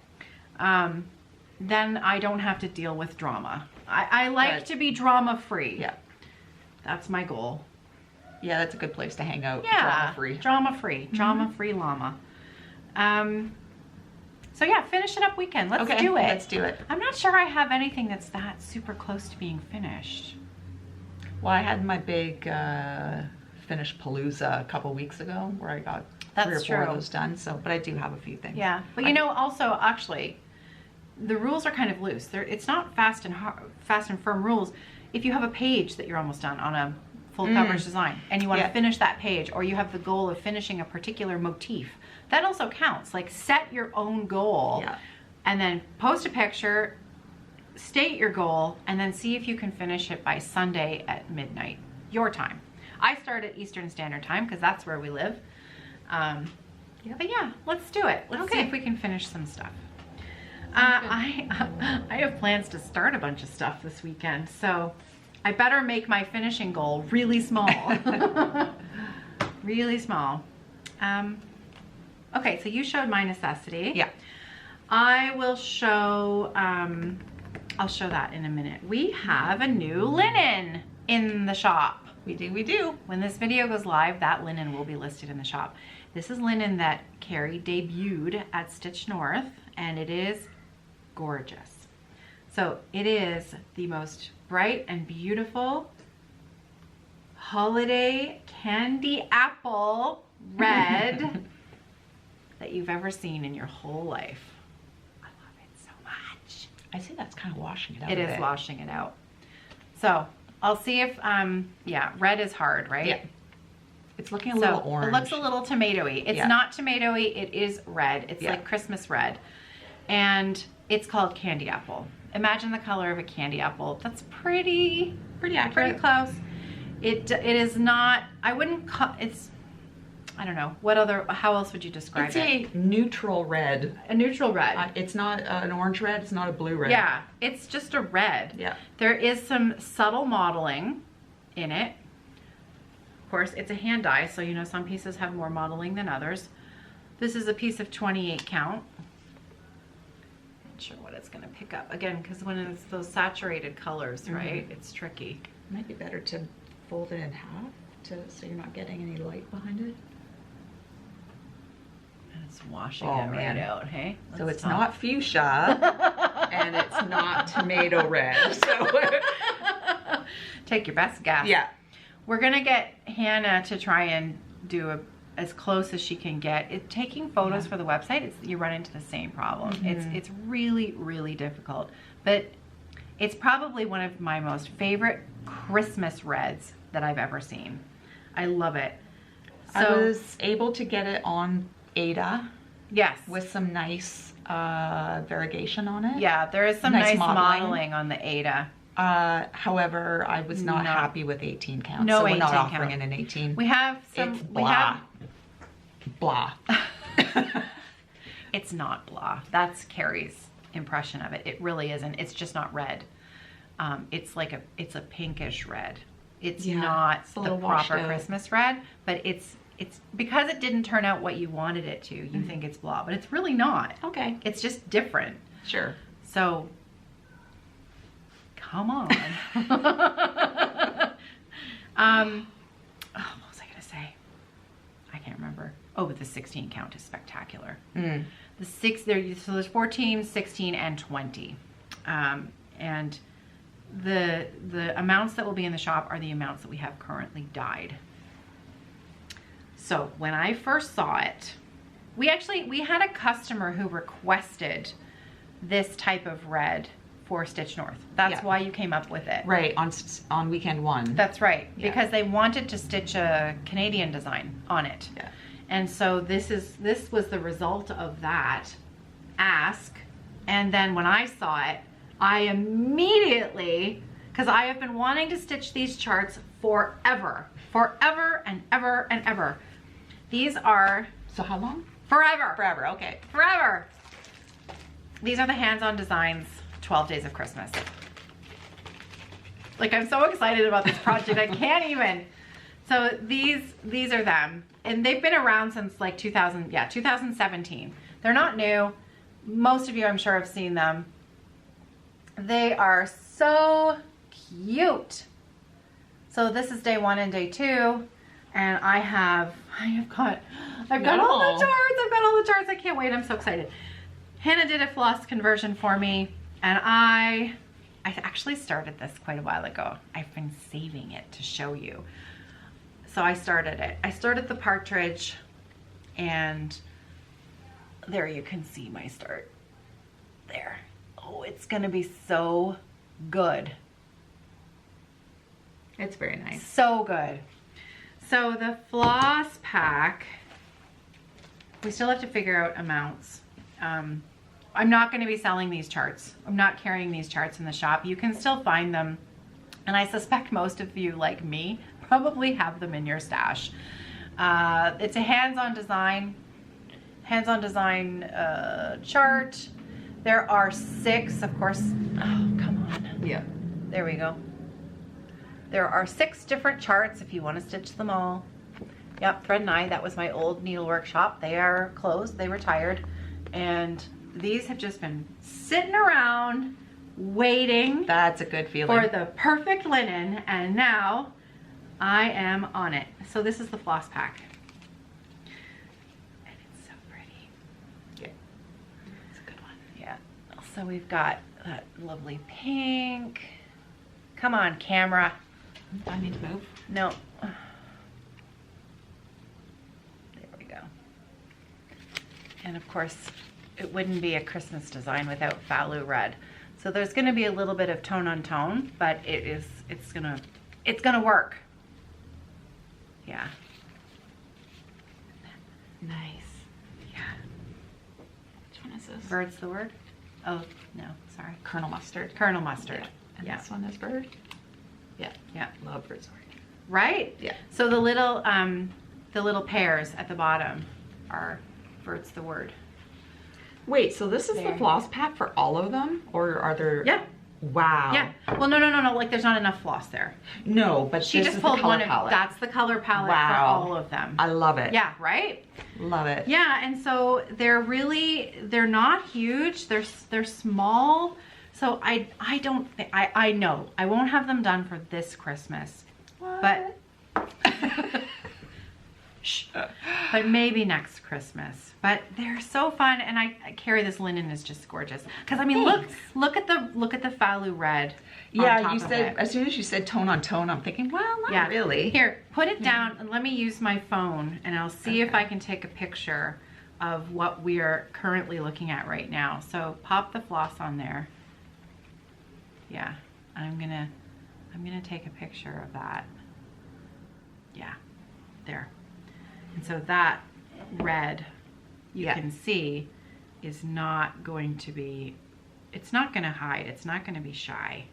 Then I don't have to deal with drama. I like to be drama free. Yeah. That's my goal. Yeah, that's a good place to hang out. Yeah. Drama free. Drama free llama. So yeah, finish it up weekend. Let's do it. Let's do it. I'm not sure I have anything that's that super close to being finished. Well, I had my big finish palooza a couple weeks ago where I got 3 or 4 of those done. So, but I do have a few things. Yeah, but you know, also actually, the rules are kind of loose. It's not fast and firm rules. If you have a page that you're almost done on a full coverage design and you want to finish that page, or you have the goal of finishing a particular motif, that also counts. Like, set your own goal and then post a picture, state your goal, and then see if you can finish it by Sunday at midnight, your time. I start at Eastern Standard Time because that's where we live. But yeah, let's do it. Let's see if we can finish some stuff. I have plans to start a bunch of stuff this weekend, so I better make my finishing goal really small. Really small. Okay, so you showed my necessity. Yeah. I will show, I'll show that in a minute. We have a new linen in the shop. We do. When this video goes live, that linen will be listed in the shop. This is linen that Kerri debuted at Stitch North, and it is gorgeous. So it is the most bright and beautiful holiday candy apple red that you've ever seen in your whole life. I love it so much. I see that's kind of washing it out. It is washing it out. So I'll see if, yeah, red is hard, right? Yeah. It's looking a little orange. It looks a little tomatoey. It's not tomatoey, it is red. It's like Christmas red. And it's called candy apple. Imagine the color of a candy apple. That's pretty accurate. Pretty close. It is not, I wouldn't call, it's, I don't know, how else would you describe it? It's a neutral red. A neutral red. It's not an orange red, it's not a blue red. Yeah, it's just a red. Yeah. There is some subtle modeling in it. Of course, it's a hand dye, so you know some pieces have more modeling than others. This is a piece of 28 count. Not sure what it's going to pick up. Again, because when it's those saturated colors, right, it's tricky. It might be better to fold it in half so you're not getting any light behind it. And it's washing it right out, hey? So it's not fuchsia and it's not tomato red. So take your best guess. Yeah. We're gonna get Hannah to try and do as close as she can get. Taking photos for the website, you run into the same problem. It's really, really difficult. But it's probably one of my most favorite Christmas reds that I've ever seen. I love it. So, I was able to get it on Ada. Yes. With some nice variegation on it. Yeah, there is some nice modeling on the Ada. However, I was not happy with 18 count. No, so we're 18 not offering count. it in 18. We have some. It's blah. Blah. It's not blah. That's Kerri's impression of it. It really isn't. It's just not red. It's like it's a pinkish red. It's not the proper Christmas red, but it's because it didn't turn out what you wanted it to. You think it's blah, but it's really not. Okay. It's just different. Sure. So, come on. What was I gonna say? I can't remember. Oh, but the 16 count is spectacular. The so there's 14, 16, and 20. And the amounts that will be in the shop are the amounts that we have currently dyed. So when I first saw it, we had a customer who requested this type of red for Stitch North. That's why you came up with it. Right, on weekend one. That's right, because they wanted to stitch a Canadian design on it. Yeah. And so this was the result of that ask. And then when I saw it, I immediately, because I have been wanting to stitch these charts forever and ever and ever. These are... So how long? Forever. Forever, okay. Forever. These are the hands-on designs, 12 Days of Christmas. Like, I'm so excited about this project, I can't even. So these are them. And they've been around since like 2017. They're not new. Most of you, I'm sure, have seen them. They are so cute. So this is day 1 and day 2. And I've got all the charts. I've got all the charts. I can't wait. I'm so excited. Hannah did a floss conversion for me, and I actually started this quite a while ago. I've been saving it to show you. So I started it. I started the partridge, and there you can see my start. There. Oh, it's gonna be so good. It's very nice. So good. So the floss pack, we still have to figure out amounts. I'm not going to be selling these charts. I'm not carrying these charts in the shop. You can still find them. And I suspect most of you, like me, probably have them in your stash. It's a hands-on design chart. There are 6, of course. Oh, come on. Yeah. There we go. There are 6 different charts if you want to stitch them all. Yep, Thread and I, that was my old needlework shop. They are closed, they retired. And these have just been sitting around waiting. That's a good feeling. For the perfect linen, and now I am on it. So this is the floss pack. And it's so pretty. Yeah, it's a good one. Yeah, so we've got that lovely pink. Come on, camera. Do I need to move? No. There we go. And of course, it wouldn't be a Christmas design without Falu red. So there's going to be a little bit of tone on tone, but it's gonna work. Yeah. Nice. Yeah. Which one is this? Bird's the word? Oh, no, sorry. Colonel Mustard. Colonel Mustard. And Yeah. this one is bird. Yeah. Yeah. Love bird's word. Right? Yeah. So the little pears at the bottom are Bird's the word. Wait, so this is the floss pack for all of them? Or are there... Yeah. Wow. Yeah. Well, no. Like, there's not enough floss there. No, but She this just is pulled the color one palette. That's the color palette for all of them. I love it. Yeah, right? Love it. Yeah, and so they're not huge. They're small. So I know I won't have them done for this Christmas. What? But Shh. but maybe next Christmas. But they're so fun, and I Kerri, this linen is just gorgeous. Because I mean, look at the Falu red. Yeah, you said, as soon as you said tone on tone, I'm thinking, well, not really. Here, put it down and let me use my phone, and I'll see if I can take a picture of what we are currently looking at right now. So pop the floss on there. Yeah, I'm gonna take a picture of that. Yeah, there. And so that red, you can see, is not going to be, it's not gonna hide, it's not gonna be shy.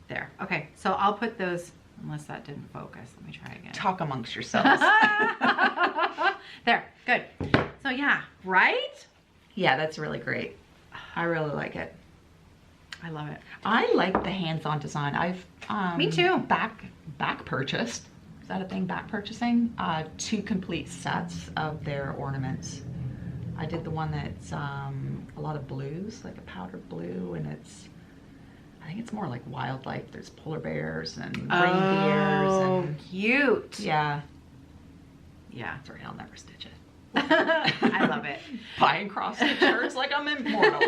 There, okay, so I'll put those, unless that didn't focus, let me try again. Talk amongst yourselves. There, good. So yeah, right? Yeah, that's really great. I really like it. I love it. I like the hands-on design. I've Me too. back purchased. Is that a thing? Back purchasing 2 complete sets of their ornaments. I did the one that's a lot of blues, like a powdered blue, and I think it's more like wildlife. There's polar bears and reindeers and cute. yeah. Yeah. Sorry, I'll never stitch it. I love it. Buying cross stitch shirts like I'm immortal.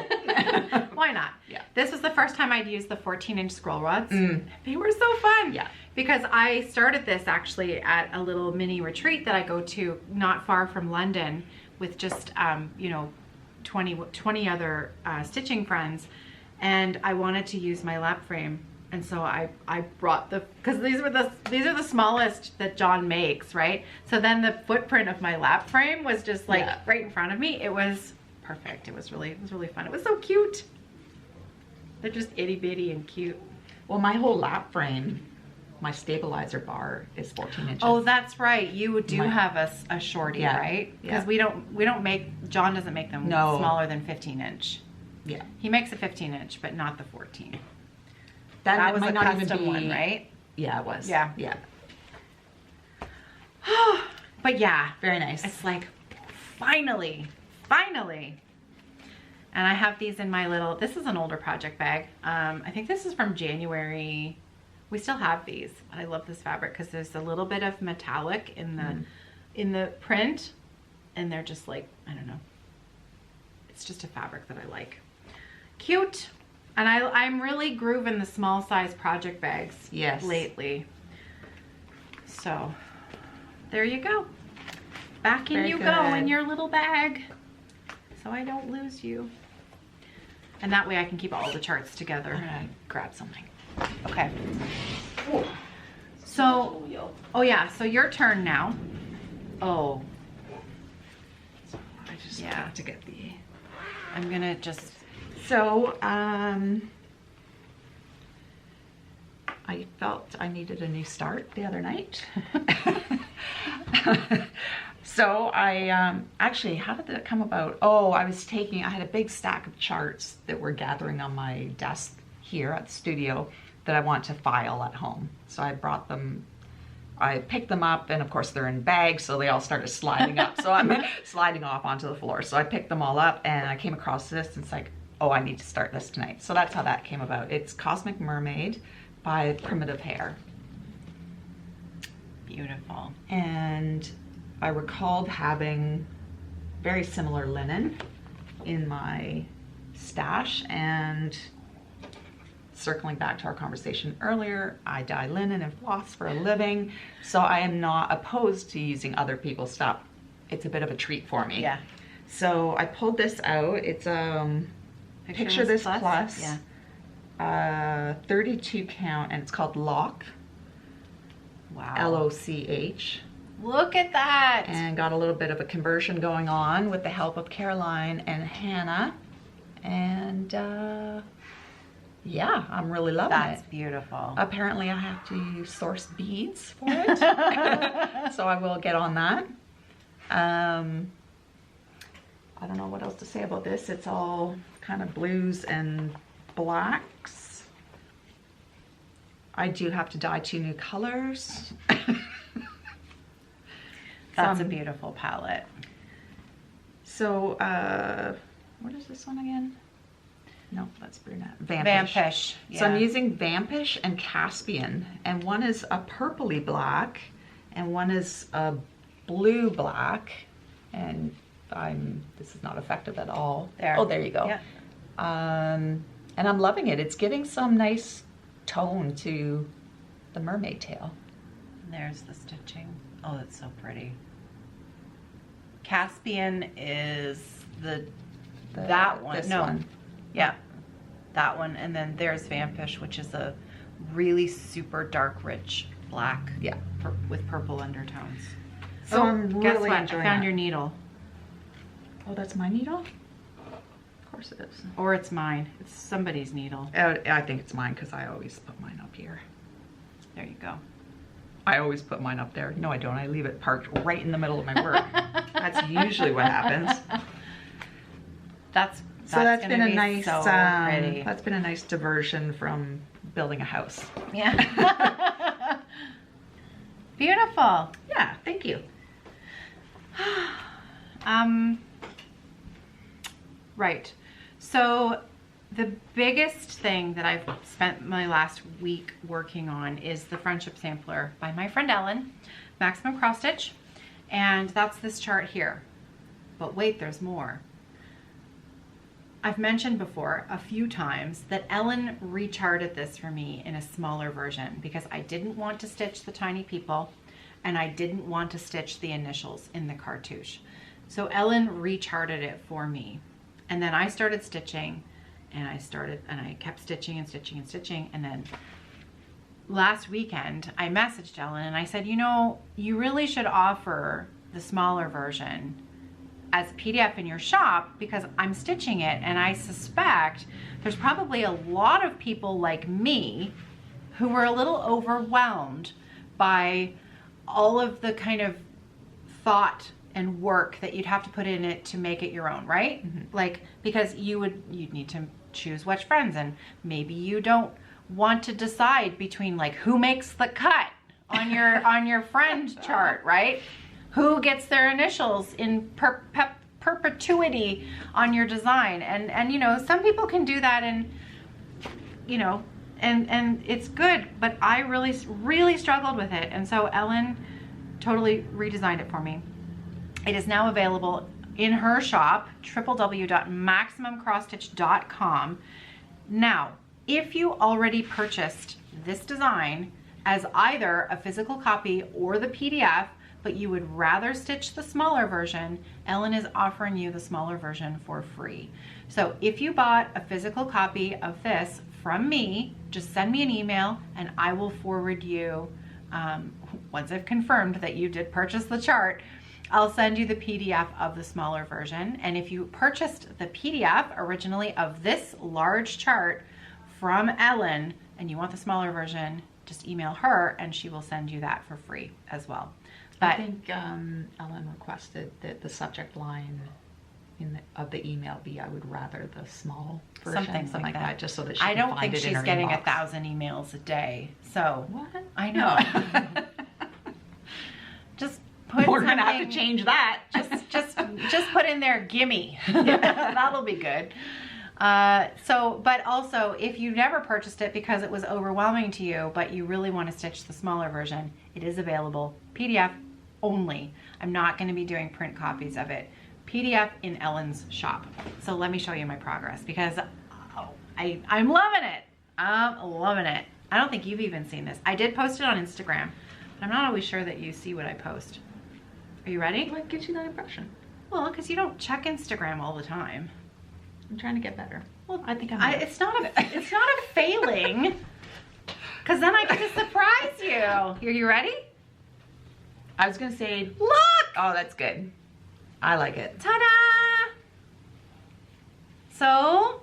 Why not? Yeah. This was the first time I'd used the 14-inch scroll rods. They were so fun. Yeah. Because I started this actually at a little mini retreat that I go to not far from London with just, you know, 20 other stitching friends. And I wanted to use my lap frame. And so I brought because these are the smallest that John makes, right? So then the footprint of my lap frame was just like right in front of me. It was perfect. It was really fun. It was so cute. They're just itty bitty and cute. Well, my whole lap frame, my stabilizer bar is 14 inches. Oh, that's right. You do have a shorty, right? Because we don't make, John doesn't make them smaller than 15-inch. Yeah. He makes a 15-inch, but not the 14. That was might a not custom even be, one, right? Yeah, it was. Yeah. Yeah. But yeah, Very nice. it's like, finally. And I have these in my little, this is an older project bag. I think this is from January. We still have these. I love this fabric because there's a little bit of metallic in the print, and they're just like, I don't know. It's just a fabric that I like. Cute. And I'm really grooving the small size project bags lately. So there you go. Back in you go in your little bag, so I don't lose you. And that way I can keep all the charts together. I'm gonna grab something. Okay. So, oh yeah, so your turn now. Oh. I just got to get the... I'm gonna just... So, I felt I needed a new start the other night. So I, actually, how did that come about? Oh, I had a big stack of charts that were gathering on my desk here at the studio that I want to file at home. So I brought them, I picked them up, and of course they're in bags, so they all started sliding up. So I'm sliding off onto the floor. So I picked them all up, and I came across this, and it's like, oh, I need to start this tonight. So that's how that came about. It's Cosmic Mermaid by Primitive Hare. Beautiful. And I recalled having very similar linen in my stash, and circling back to our conversation earlier, I dye linen and floss for a living, so I am not opposed to using other people's stuff. It's a bit of a treat for me. Yeah. So I pulled this out. It's Picture This Plus. Yeah. 32 count, and it's called Loch. Wow. L-O-C-H. Look at that. And got a little bit of a conversion going on with the help of Caroline and Hannah. And yeah, I'm really loving it. That's beautiful. Apparently I have to source beads for it. So I will get on that. I don't know what else to say about this. It's all kind of blues and blacks. I do have to dye 2 new colors. That's a beautiful palette. So, what is this one again? No, that's brunette. Vampish. Yeah. So I'm using Vampish and Caspian, and one is a purpley black, and one is a blue black, and this is not effective at all. There. Oh, there you go. Yeah. And I'm loving it. It's giving some nice tone to the mermaid tail. There's the stitching. Oh, that's so pretty. Caspian is that one. This No. one. Yeah, that one. And then there's Vampish, which is a really super dark, rich black. Yeah. With purple undertones. So I'm guess really what? enjoying I found that. your needle. Oh, that's my needle? Of course it is. Or it's mine. It's somebody's needle. I think it's mine because I always put mine up here. There you go. I always put mine up there. No, I don't. I leave it parked right in the middle of my work. That's usually what happens. That's That's gonna been a be nice so pretty. that's been a nice diversion from building a house. Yeah. Beautiful. Yeah, thank you. Right. So the biggest thing that I've spent my last week working on is the Friendship Sampler by my friend Ellen, Maximum Cross Stitch, and that's this chart here. But wait, there's more. I've mentioned before a few times that Ellen recharted this for me in a smaller version because I didn't want to stitch the tiny people and I didn't want to stitch the initials in the cartouche. So Ellen recharted it for me. And then I started stitching and I kept stitching and stitching and stitching. And then last weekend I messaged Ellen and I said, you know, you really should offer the smaller version as a PDF in your shop because I'm stitching it and I suspect there's probably a lot of people like me who were a little overwhelmed by all of the kind of thought and work that you'd have to put in it to make it your own, right? Mm-hmm. Like, because you'd need to choose which friends, and maybe you don't want to decide between like who makes the cut on your friend chart, right? Who gets their initials in perpetuity on your design, and you know, some people can do that, and you know, and it's good, but I really struggled with it, and so Ellen totally redesigned it for me. It is now available in her shop, www.maximumcrossstitch.com. Now, if you already purchased this design as either a physical copy or the PDF, but you would rather stitch the smaller version, Ellen is offering you the smaller version for free. So if you bought a physical copy of this from me, just send me an email and I will forward you, once I've confirmed that you did purchase the chart, I'll send you the PDF of the smaller version. And if you purchased the PDF originally of this large chart from Ellen and you want the smaller version, just email her and she will send you that for free as well. But I think Ellen requested that the subject line of the email be "I would rather the small version," something like that, just so that she I can don't find think it in she's her getting inbox. 1,000 emails a day. So What? I know. Just put We're gonna have to something- change that. just put in there, gimme. That'll be good. But also if you never purchased it because it was overwhelming to you, but you really want to stitch the smaller version, it is available, PDF only. I'm not going to be doing print copies of it. PDF in Ellen's shop. So let me show you my progress because I'm loving it. I'm loving it. I don't think you've even seen this. I did post it on Instagram, but I'm not always sure that you see what I post. Are you ready? What gives you that impression? Well, because you don't check Instagram all the time. I'm trying to get better. Well, I think it's not a failing. Because then I get to surprise you. Are you ready? I was gonna say, Look! oh, that's good. I like it. Ta-da! So,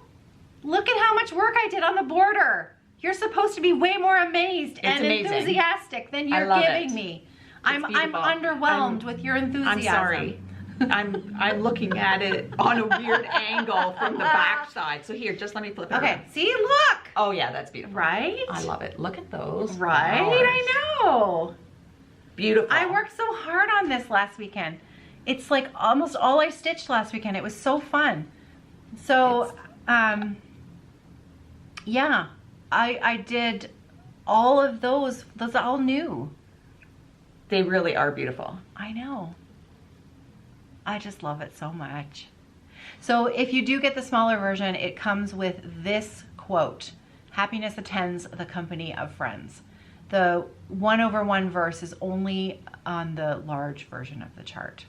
look at how much work I did on the border. You're supposed to be way more amazed and amazing. enthusiastic than you're love giving it. me. I'm beautiful. underwhelmed with your enthusiasm. I'm sorry. I'm looking at it on a weird angle from the back side. So here, just let me flip it Okay, around. see, look. Oh yeah, that's beautiful. Right? I love it. Look at those. Right, flowers. I know. Beautiful. I worked so hard on this last weekend. It's like almost all I stitched last weekend. It was so fun. So, yeah, I did all of those. Those are all new. They really are beautiful. I know. I just love it so much. So if you do get the smaller version, it comes with this quote: "Happiness attends the company of friends." The 1/1 verse is only on the large version of the chart.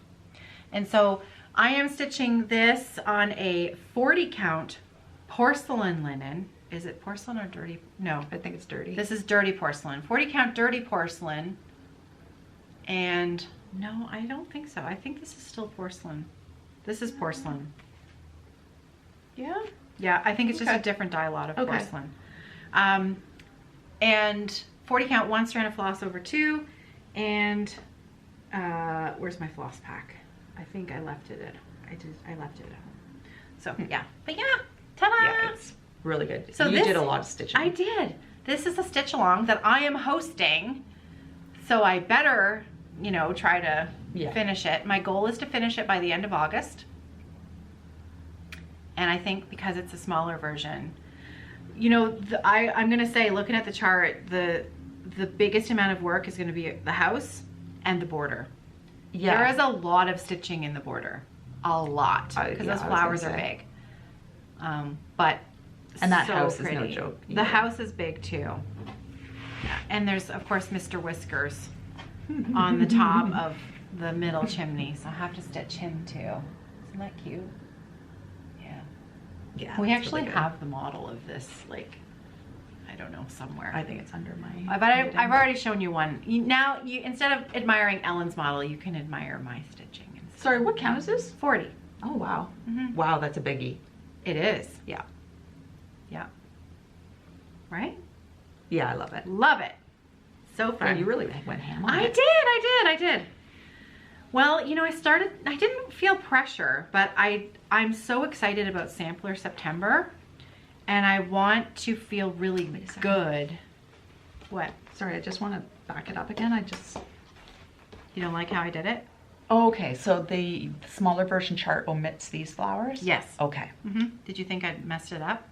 And so I am stitching this on a 40 count porcelain linen. Is it porcelain or dirty? No, I think it's dirty. this is dirty porcelain. 40 count dirty porcelain. And no, I don't think so. I think this is still porcelain. This is porcelain. Yeah. Yeah, I think it's just Okay. a different dye lot of Okay. porcelain. And 40 count 1 strand of floss over 2. And where's my floss pack? I think I left it at I left it at home. So yeah. But yeah, ta-da! Yeah, it's really good. So you this- did a lot of stitching. I did. This is a stitch along that I am hosting. So I better, you know, try to finish it. My goal is to finish it by the end of August. And I think because it's a smaller version, you know, I'm going to say, looking at the chart, the biggest amount of work is going to be the house and the border. Yeah. There is a lot of stitching in the border. A lot. Because yeah, I those was flowers gonna are say. big. But And that so house is pretty. no joke The either. house is big too. Yeah. And there's, of course, Mr. Whiskers on the top of the middle chimney. So I'll have to stitch him too. Isn't that cute? Yeah. Yeah. We that's actually really good. have the model of this, like, I don't know, somewhere. I think it's under my. But I've already shown you one. Now, instead of admiring Ellen's model, you can admire my stitching. instead. Sorry, what count is this? 40. Oh wow. Mhm. Wow, that's a biggie. It is. Yeah. Yeah. Right? Yeah, I love it. Love it. So Yeah, fun. you really went ham on I it. did. Well, you know, I didn't feel pressure, but I'm so excited about Sampler September, and I want to feel really good. What? Sorry, I just want to back it up again. You don't like how I did it? Oh, okay, so the smaller version chart omits these flowers? Yes. Okay. Did you think I messed it up?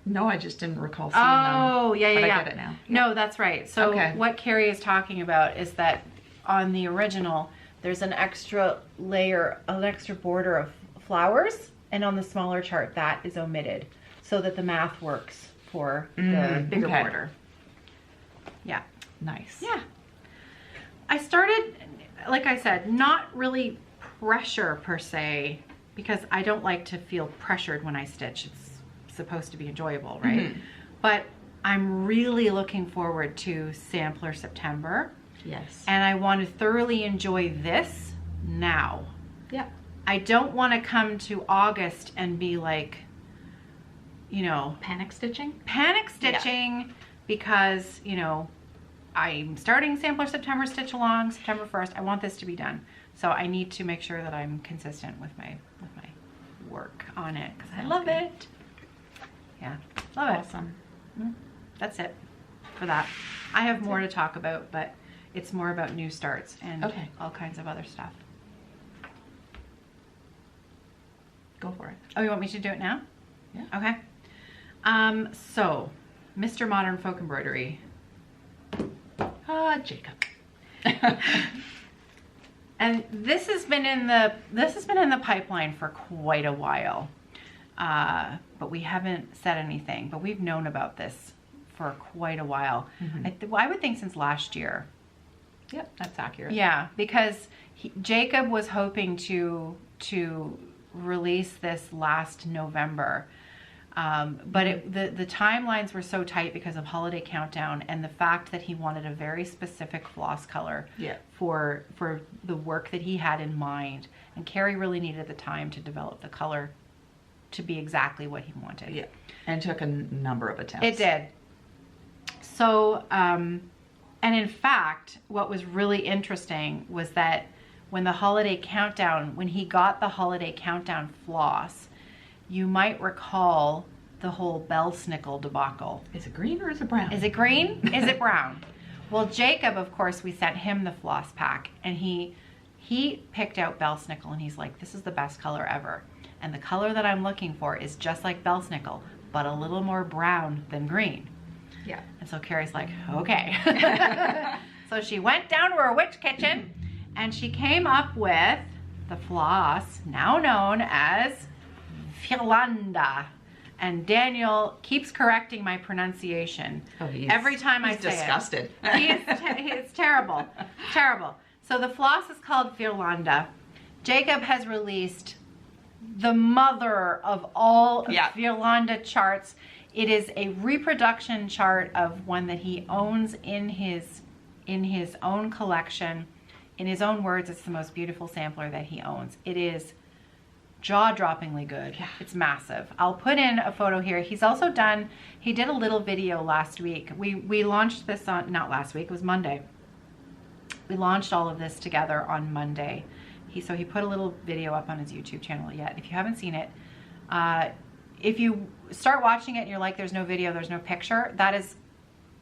No, I just didn't recall seeing them. Oh, yeah. But I get it now. No, that's right. So Okay. what Kerri is talking about is that on the original, there's an extra layer, an extra border of flowers, and on the smaller chart, that is omitted so that the math works for the bigger okay. border. Yeah. Nice. Yeah. I started, like I said, not really pressure per se, because I don't like to feel pressured when I stitch. It's supposed to be enjoyable, right? But I'm really looking forward to Sampler September, Yes. and I want to thoroughly enjoy this now. Yeah. I don't want to come to August and be like, you know, Panic stitching? panic stitching because, you know, I'm starting Sampler September stitch along September 1st. I want this to be done. So I need to make sure that I'm consistent with my work on it because I love it. Yeah, love it. Awesome. That's it for that. I have more to talk about, but it's more about new starts and Okay. all kinds of other stuff. Go for it. Oh, you want me to do it now? Yeah. Okay. So, Mr. Modern Folk Embroidery. Jacob. And this has been in the pipeline for quite a while, but we haven't said anything. But we've known about this for quite a while. I would think since last year. Yep, that's accurate. Yeah, because Jacob was hoping to release this last November, but the timelines were so tight because of Holiday Countdown and the fact that he wanted a very specific floss color Yeah. for the work that he had in mind, and Kerri really needed the time to develop the color to be exactly what he wanted. Yeah. And took a number of attempts. It did. So, and in fact, what was really interesting was that when he got the Holiday Countdown floss, you might recall the whole Bellsnickel debacle. Is it green or is it brown? Is it green? Is it brown? Well, Jacob, of course, we sent him the floss pack, and he picked out Bellsnickel, and he's like, this is the best color ever. And the color that I'm looking for is just like Bellsnickel, but a little more brown than green. Yeah. And so Kerri's like, okay. So she went down to her witch kitchen and she came up with the floss, now known as Vierlande. And Daniel keeps correcting my pronunciation every time I say disgusted. it. It's terrible, terrible. So the floss is called Vierlande. Jacob has released the mother of all Vierlande charts. It is a reproduction chart of one that he owns in his own collection. In his own words, it's the most beautiful sampler that he owns. It is jaw-droppingly good. Yeah. It's massive. I'll put in a photo here. He's also done, he did a little video last week. We launched this on, not last week, it was Monday. We launched all of this together on Monday. So he put a little video up on his YouTube channel yet. If you haven't seen it, if you start watching it and you're like, there's no video, there's no picture, that is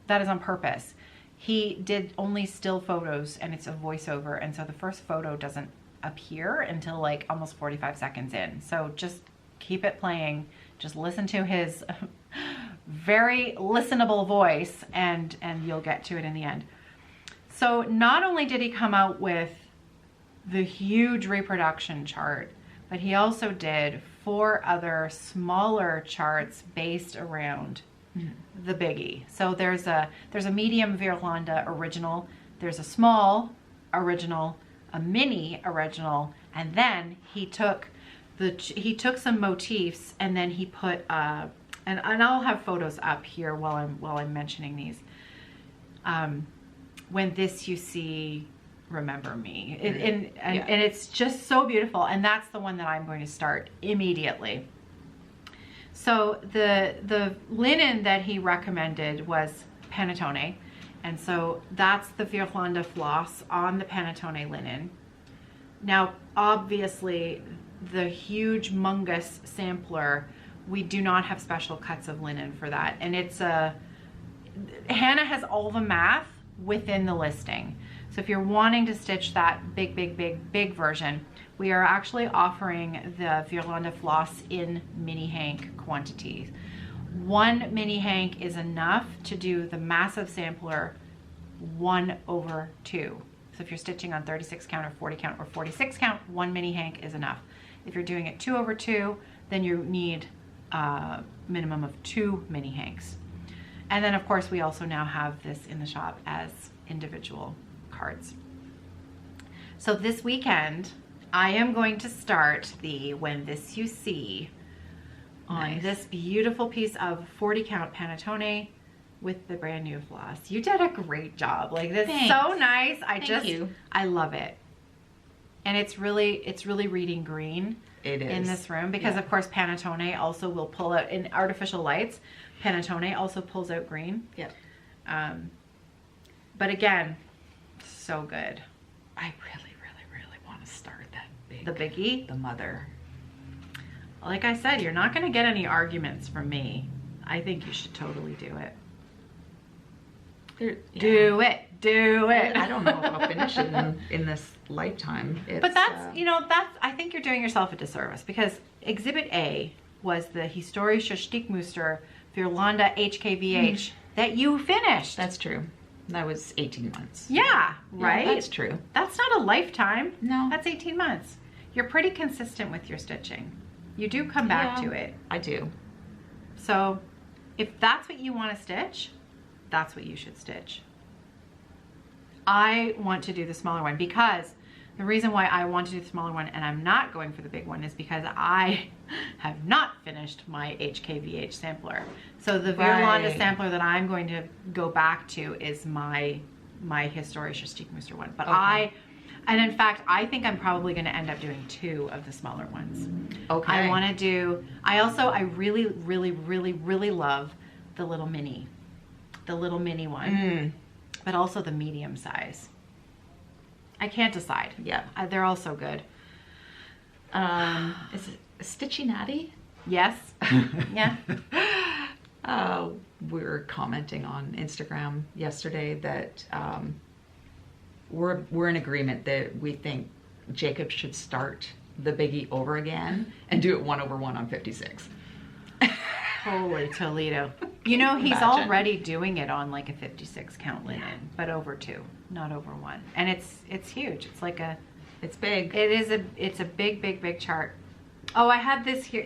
on purpose. He did only still photos and it's a voiceover. And so the first photo doesn't appear until like almost 45 seconds in. So just keep it playing. Just listen to his very listenable voice and you'll get to it in the end. So not only did he come out with the huge reproduction chart, but he also did 4 other smaller charts based around the biggie. So there's a medium Vierlande original, there's a small original, a mini original, and then he took some motifs and then he put and I'll have photos up here while I'm mentioning these. When this you see, remember me. And it's just so beautiful, and that's the one that I'm going to start immediately. So the linen that he recommended was Panettone, and so that's the Vierlande floss on the Panettone linen. Now obviously the huge mungus sampler, we do not have special cuts of linen for that, and it's Hannah has all the math within the listing. So if you're wanting to stitch that big version, we are actually offering the Vierlande floss in mini hank quantities. 1 mini hank is enough to do the massive sampler 1/2. So if you're stitching on 36 count or 40 count or 46 count, 1 mini hank is enough. If you're doing it 2/2, then you need a minimum of 2 mini hanks. And then of course we also now have this in the shop as individual cards. So this weekend I am going to start the When This You See on this beautiful piece of 40 count Panettone with the brand new floss. You did a great job. Like this is so nice. I love it. And it's really reading green in this room because of course Panettone also will pull out in artificial lights. Panettone also pulls out green. Yep. But again, so good. I really want to start that big. The biggie? The mother. Like I said, you're not going to get any arguments from me. I think you should totally do it. Do it. I don't know if I'll finish it in this lifetime. But that's, I think you're doing yourself a disservice because Exhibit A was the Historische Stickmuster Vierlande HKVH that you finished. That's true. That was 18 months. Yeah, right? Yeah, that's true. That's not a lifetime. No. That's 18 months. You're pretty consistent with your stitching. You do come back to it. I do. So if that's what you want to stitch, that's what you should stitch. I want to do the smaller one because the reason why I want to do the smaller one and I'm not going for the big one is because I have not finished my HKVH sampler. So the Vierlande sampler that I'm going to go back to is my Historische Stickmuster one. But and in fact, I think I'm probably going to end up doing 2 of the smaller ones. Okay. I want to do, I really love the little mini one, but also the medium size. I can't decide. Yeah. They're all so good. Is it Stitchy Natty? Yes. Yeah. We were commenting on Instagram yesterday that we're in agreement that we think Jacob should start the biggie over again and do it 1/1 on 56. Holy Toledo. You know, he's Imagine. already doing it on like a 56 count linen, but over 2, not over 1. And it's huge. It's like a, It's big. it's a big chart. Oh, I had this here.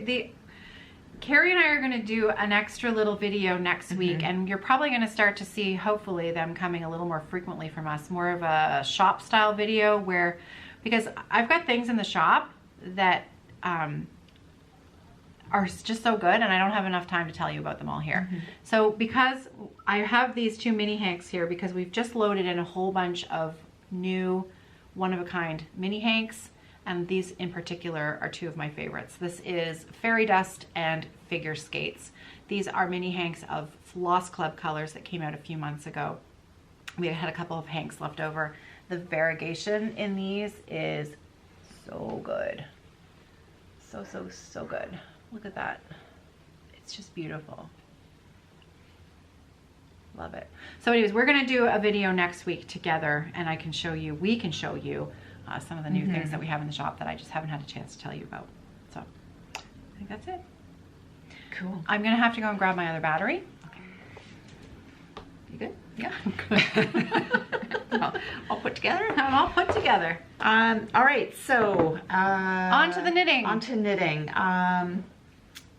Kerri and I are going to do an extra little video next week, and you're probably going to start to see, hopefully, them coming a little more frequently from us. More of a shop style video where, because I've got things in the shop that are just so good, and I don't have enough time to tell you about them all here. So because I have these 2 mini hanks here, because we've just loaded in a whole bunch of new one-of-a-kind mini hanks, and these in particular are 2 of my favorites. This is Fairy Dust and Figure Skates. These are mini hanks of Floss Club colors that came out a few months ago. We had a couple of hanks left over. The variegation in these is so good. So good. Look at that. It's just beautiful. Love it. So anyways, we're gonna do a video next week together, and I can show you, we can show you some of the new things that we have in the shop that I just haven't had a chance to tell you about. So I think that's it. Cool. I'm gonna have to go and grab my other battery. You good? Yeah, I'm good. All put together? I'm all put together. All right, so On to the knitting. On to knitting.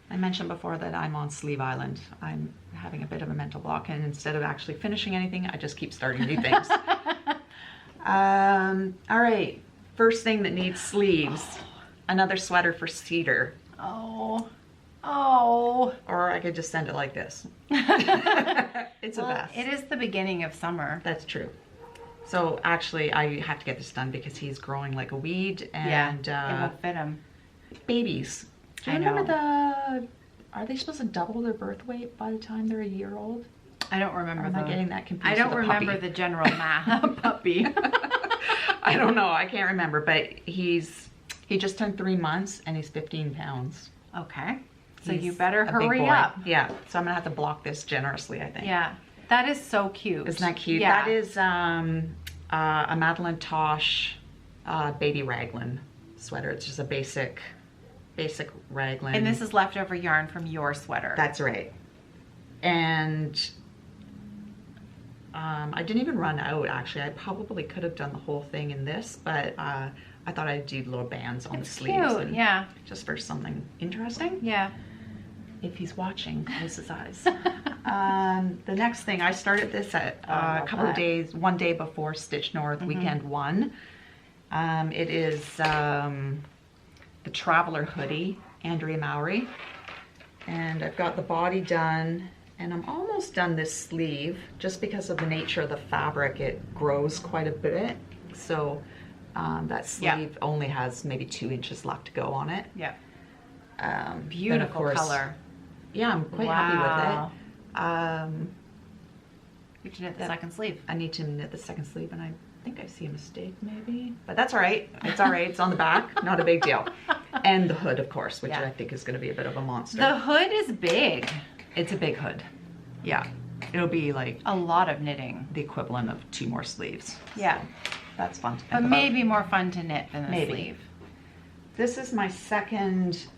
I mentioned before that I'm on Sleeve Island. I'm having a bit of a mental block, and instead of actually finishing anything, I just keep starting new things. All right, first thing that needs sleeves, another sweater for Cedar. Oh. Or I could just send it like this. It's a mess. It is the beginning of summer. That's true. So actually, I have to get this done because he's growing like a weed, and it won't fit him. babies. Do you I remember know. are they supposed to double their birth weight by the time they're a year old? I don't remember. Or am I getting that confused? I don't with a remember puppy? the general math. Puppy. I don't know. I can't remember, but he just turned 3 months and he's 15 pounds. Okay. So He's you better a big hurry boy. up. Yeah. So I'm gonna have to block this generously, I think. Yeah. That is so cute. Isn't that cute? Yeah. That is a Madeline Tosh baby raglan sweater. It's just a basic raglan. And this is leftover yarn from your sweater. That's right. And I didn't even run out, actually. I probably could have done the whole thing in this, but I thought I'd do little bands on the sleeves. Cute. Yeah. Just for something interesting. Yeah. If he's watching, close his eyes. The next thing, I started this at a couple of days, one day before Stitch North weekend 1. It is the Traveler hoodie, Andrea Mowry. And I've got the body done, and I'm almost done this sleeve. Just because of the nature of the fabric, it grows quite a bit. So that sleeve only has maybe 2 inches left to go on it. Yeah. Beautiful color. Yeah, I'm quite happy with it. You should knit the second sleeve. I need to knit the second sleeve, and I think I see a mistake maybe, but that's all right. It's all right. It's on the back, not a big deal. And the hood, of course, which I think is going to be a bit of a monster. The hood is big. It's a big hood. Yeah, it'll be like A lot of knitting. the equivalent of 2 more sleeves. Yeah. So that's fun to think But about. maybe more fun to knit than the Maybe. sleeve. This is my second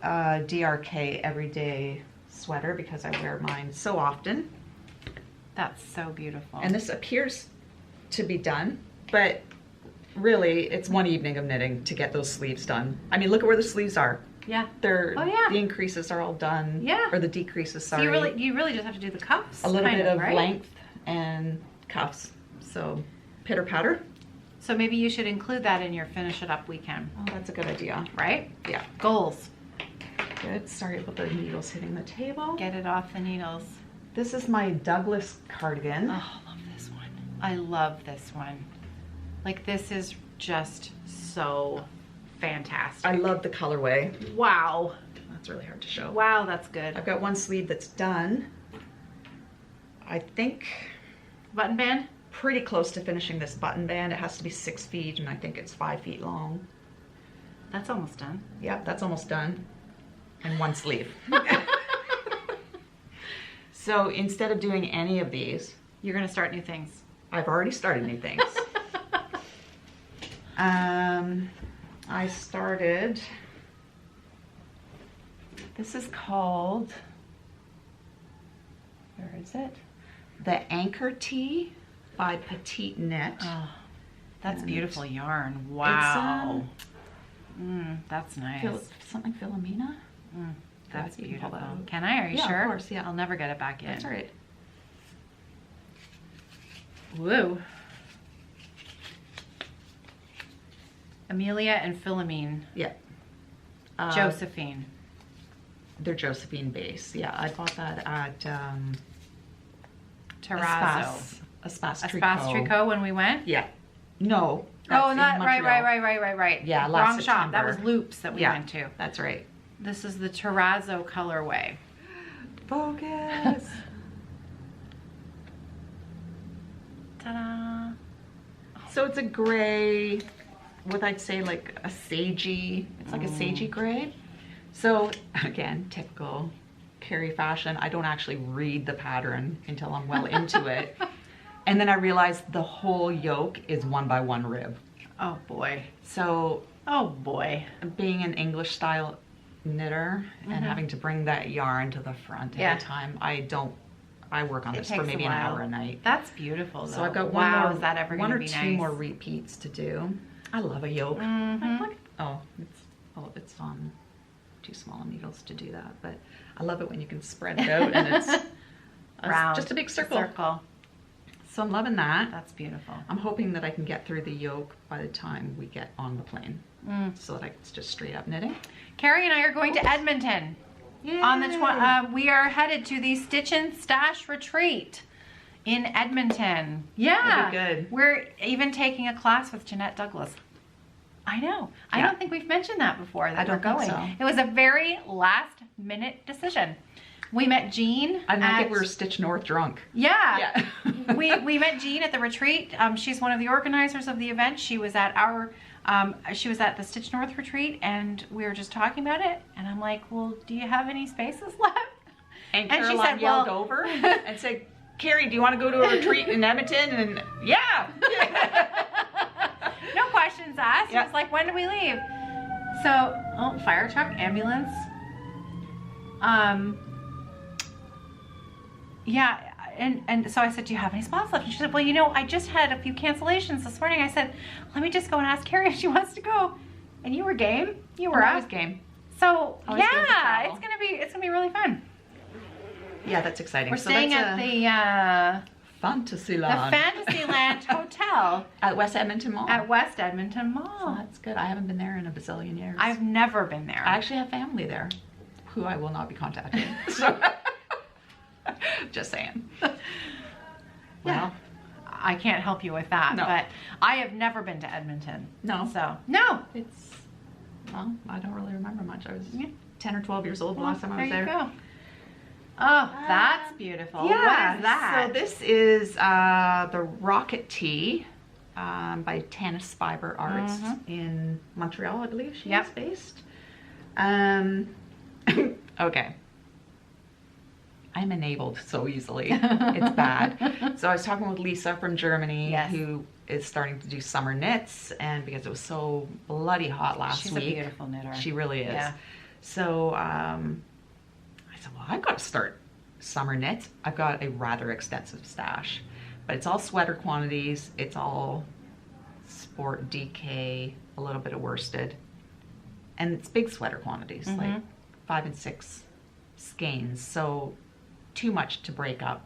DRK everyday sweater because I wear mine so often. That's so beautiful. And this appears to be done, but really it's one evening of knitting to get those sleeves done. I mean, look at where the sleeves are. yeah. They're, Oh, yeah. the increases are all done. Yeah. Or the decreases, So sorry. you really just have to do the cuffs. a little kind bit of right? length and cuffs. So pitter patter. So maybe you should include that in your finish it up weekend, Oh, that's a good idea. right? Yeah. Goals. Good. Sorry about the needles hitting the table. Get it off the needles. This is my Douglas cardigan. Oh, I love this one. I love this one. Like, this is just so fantastic. I love the colorway. Wow. That's really hard to show. Wow, that's good. I've got one sleeve that's done. I think Button band? pretty close to finishing this button band. It has to be 6 feet, and I think it's 5 feet long. That's almost done. Yep, that's almost done. And one sleeve. So instead of doing any of these, You're going to start new things. I've already started new things. I started, this is called where is it? The Anchor Tee by Petite Knit. Oh, that's And beautiful yarn. Wow. It's That's nice. something Philomena. That's you can pull beautiful. that out. Can I? Are you Yeah, of sure? course, yeah. I'll never get it back in. That's all right. Woo. Amelia and Philomene. Yeah. Josephine. They're Josephine base. Yeah, I bought that at Terrazzo. Espace Espace Tricot when we went? Yeah. No. Oh, in not right. Montreal. Yeah, last Wrong shop. That was September. Loops that we went to. That's right. This is the Terrazzo colorway. Focus. Ta-da. So it's a gray, what I'd say like a sagey, it's like a sagey gray. So again, typical Kerri fashion. I don't actually read the pattern until I'm well into it. And then I realized the whole yoke is 1 by 1 rib. Oh boy. So Oh boy. being an English style knitter and having to bring that yarn to the front Yeah. every time, I work on It this for takes maybe a an while. hour a night. That's beautiful though. So I've got wow, one is that ever or gonna be two nice? more repeats to do. I love a yoke. Mhm. Like, oh, it's on too small needles to do that, but I love it when you can spread it out and it's Round. just a big circle. So I'm loving that. That's beautiful. I'm hoping that I can get through the yoke by the time we get on the plane, so that it's just straight up knitting. Kerri and I are going to Edmonton. Yay. On the we are headed to the Stitch and Stash retreat in Edmonton. Yeah, That'd be good. We're even taking a class with Jeanette Douglas. I know. I Yeah. don't think we've mentioned that before. That I don't we're think going. so. It was a very last minute decision. We met Jean. I don't think we were Stitch North drunk. Yeah. Yeah. we met Jean at the retreat. She's one of the organizers of the event. She was at the Stitch North retreat, and we were just talking about it. And I'm like, well, do you have any spaces left? And And she Caroline said, yelled well- over and said, Kerri, do you want to go to a retreat in Edmonton? And yeah. No questions asked. Yeah. It was like, when do we leave? So, oh, fire truck, ambulance. Yeah, and so I said, do you have any spots left? And she said, well, you know, I just had a few cancellations this morning. I said, let me just go and ask Kerri if she wants to go. And you were game. You were I was up. game. So Always good to yeah, travel. it's gonna be really fun. Yeah, that's exciting. We're So staying that's at the Fantasyland. Fantasyland Hotel At West Edmonton Mall. at West Edmonton Oh, Mall. that's good. I haven't been there in a bazillion years. I've never been there. I actually have family there who I will not be contacting. So, just saying. Well, I can't help you with that, No. but I have never been to Edmonton. No. So, no. Well, I don't really remember much. I was Yeah. 10 or 12 years old the last time I was there. There you go. Oh, that's beautiful. Yeah. What is that? So this is the Rocket Tee by Tanis Fiber Arts in Montreal, I believe she is based. Okay. I'm enabled so easily. It's bad. So I was talking with Lisa from Germany, Yes. who is starting to do summer knits, and because it was so bloody hot last She's week. a beautiful knitter. She really is. Yeah. So I said, well, I've got to start summer knits. I've got a rather extensive stash, but it's all sweater quantities. It's all sport DK, a little bit of worsted, and it's big sweater quantities, like 5 and 6 skeins. So too much to break up.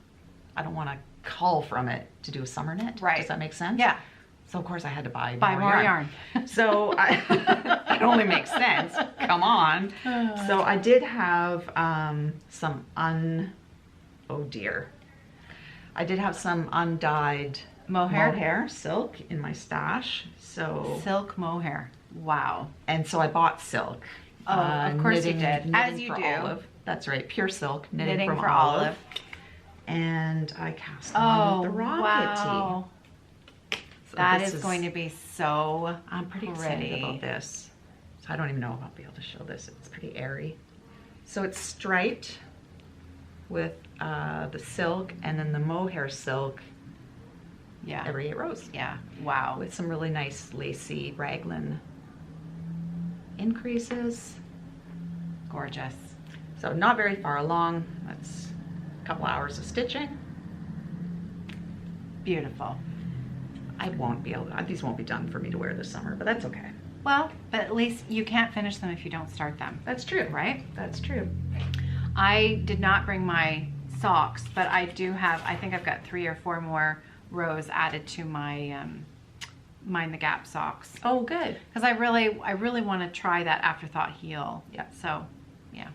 I don't want to cull from it to do a summer knit. Right. Does that make sense? Yeah. So of course I had to buy more yarn. So it only makes sense. Come on. So I did have some I did have some undyed Mohair silk in my stash. So silk mohair. Wow. and so I bought silk. Oh, of course you did. As knitting you for do. Olive. That's right, pure silk, knitting Knitting from for Olive. Olive. And I cast on Oh, the Rocket wow. Tee. So That this is going to be so I'm pretty pretty. excited about this. So I don't even know if I'll be able to show this. It's pretty airy. So it's striped with the silk and then the mohair silk Yeah. every 8 rows. Yeah. Wow. With some really nice lacy raglan increases. Gorgeous. So not very far along. Let's couple hours of stitching. Beautiful. I won't be able to, these won't be done for me to wear this summer, but that's okay. Well, but at least you can't finish them if you don't start them. That's true. Right? That's true. I did not bring my socks, but I do have, I think I've got 3 or 4 more rows added to my Mind the Gap socks. Oh, good. Because I really want to try that Afterthought heel. Yeah. So, yeah.